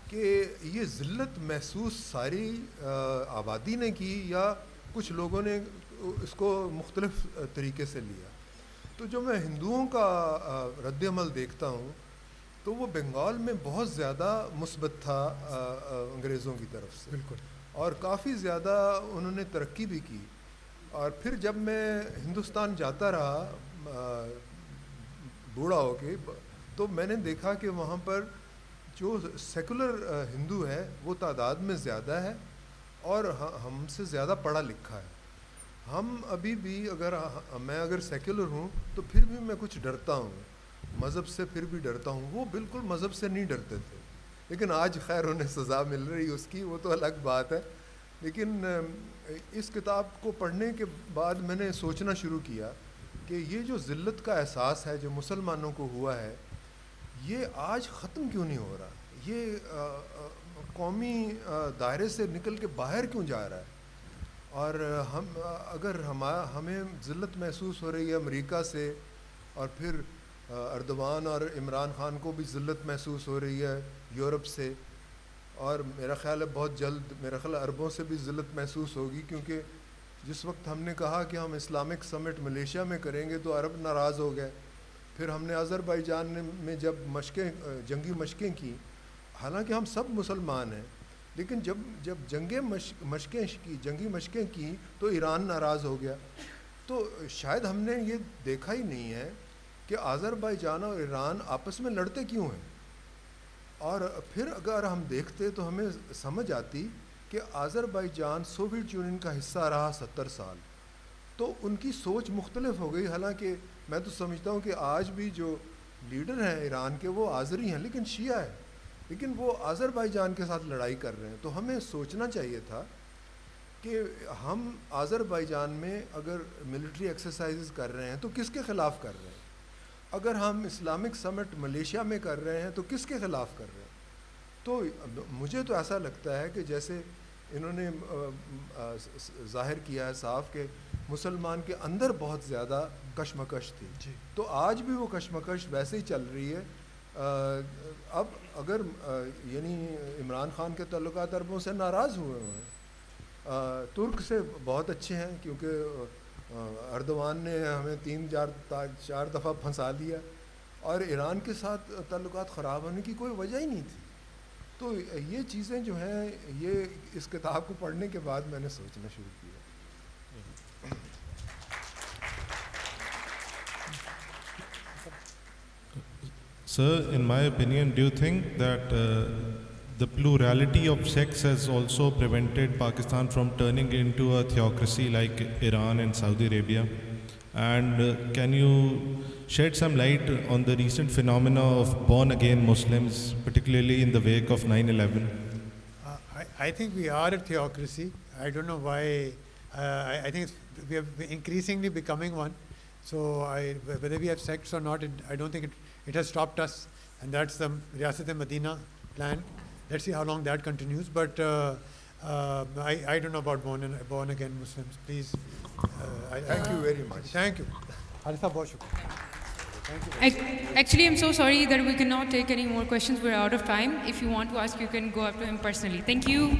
کہ یہ ذلت محسوس ساری آبادی نے کی یا کچھ لوگوں نے اس کو مختلف طریقے سے لیا. تو جو میں ہندوؤں کا رد عمل دیکھتا ہوں تو وہ بنگال میں بہت زیادہ مثبت تھا انگریزوں کی طرف سے, بالکل, اور کافی زیادہ انہوں نے ترقی بھی کی. اور پھر جب میں ہندوستان جاتا رہا بوڑھا ہو کے تو میں نے دیکھا کہ وہاں پر جو سیکولر ہندو ہے وہ تعداد میں زیادہ ہے اور ہم سے زیادہ پڑھا لکھا ہے. ہم ابھی بھی میں اگر سیکولر ہوں تو پھر بھی میں کچھ ڈرتا ہوں, مذہب سے پھر بھی ڈرتا ہوں. وہ بالکل مذہب سے نہیں ڈرتے تھے, لیکن آج خیر انہیں سزا مل رہی اس کی, وہ تو الگ بات ہے. لیکن اس کتاب کو پڑھنے کے بعد میں نے سوچنا شروع کیا کہ یہ جو ذلت کا احساس ہے جو مسلمانوں کو ہوا ہے یہ آج ختم کیوں نہیں ہو رہا, یہ قومی دائرے سے نکل کے باہر کیوں جا رہا ہے. اور اگر ہمیں ذلت محسوس ہو رہی ہے امریکہ سے, اور پھر اردوان اور عمران خان کو بھی ذلت محسوس ہو رہی ہے یورپ سے, اور میرا خیال ہے بہت جلد میرا خیال عربوں سے بھی ذلت محسوس ہوگی, کیونکہ جس وقت ہم نے کہا کہ ہم اسلامک سمٹ ملیشیا میں کریں گے تو عرب ناراض ہو گئے. پھر ہم نے آذربائیجان میں جب جنگی مشقیں کی, حالانکہ ہم سب مسلمان ہیں, لیکن جب جنگی مشقیں کی تو ایران ناراض ہو گیا. تو شاید ہم نے یہ دیکھا ہی نہیں ہے کہ آذربائیجان اور ایران آپس میں لڑتے کیوں ہیں. اور پھر اگر ہم دیکھتے تو ہمیں سمجھ آتی کہ آذربائیجان سوویت یونین کا حصہ رہا 70 سال, تو ان کی سوچ مختلف ہو گئی. حالانکہ میں تو سمجھتا ہوں کہ آج بھی جو لیڈر ہیں ایران کے وہ آذری ہیں لیکن شیعہ ہیں, لیکن وہ آذربائیجان کے ساتھ لڑائی کر رہے ہیں. تو ہمیں سوچنا چاہیے تھا کہ ہم آذربائیجان میں اگر ملٹری ایکسرسائزز کر رہے ہیں تو کس کے خلاف کر رہے ہیں, اگر ہم اسلامک سمٹ ملیشیا میں کر رہے ہیں تو کس کے خلاف کر رہے ہیں. تو مجھے تو ایسا لگتا ہے کہ جیسے انہوں نے ظاہر کیا ہے صاف کہ مسلمان کے اندر بہت زیادہ کشمکش تھی, تو آج بھی وہ کشمکش ویسے ہی چل رہی ہے. اب اگر یعنی عمران خان کے تعلقات عربوں سے ناراض ہوئے ہیں, ترک سے بہت اچھے ہیں کیونکہ اردوان نے ہمیں 3-4 دفعہ پھنسا دیا, اور ایران کے ساتھ تعلقات خراب ہونے کی کوئی وجہ ہی نہیں تھی. تو یہ چیزیں جو ہیں یہ اس کتاب کو پڑھنے کے بعد میں نے سوچنا شروع کیا. Sir, in my opinion, do you think that the plurality of sects has also prevented Pakistan from turning into a theocracy like Iran and Saudi Arabia? And can you shed some light on the recent phenomena of born-again Muslims, particularly in the wake of 9/11? I think we are a theocracy. I don't know why. I think we are increasingly becoming one. So whether we have sects or not, I don't think it has stopped us. And that's the Riyasat-e-Madina plan. Let's see how long that continues. But I don't know about born again Muslims. Please. Thank you very much. Thank you. Harisa, bahut shukriya. Thank you. Actually, I'm so sorry that we cannot take any more questions. We're out of time. If you want to ask, you can go up to him personally. Thank you.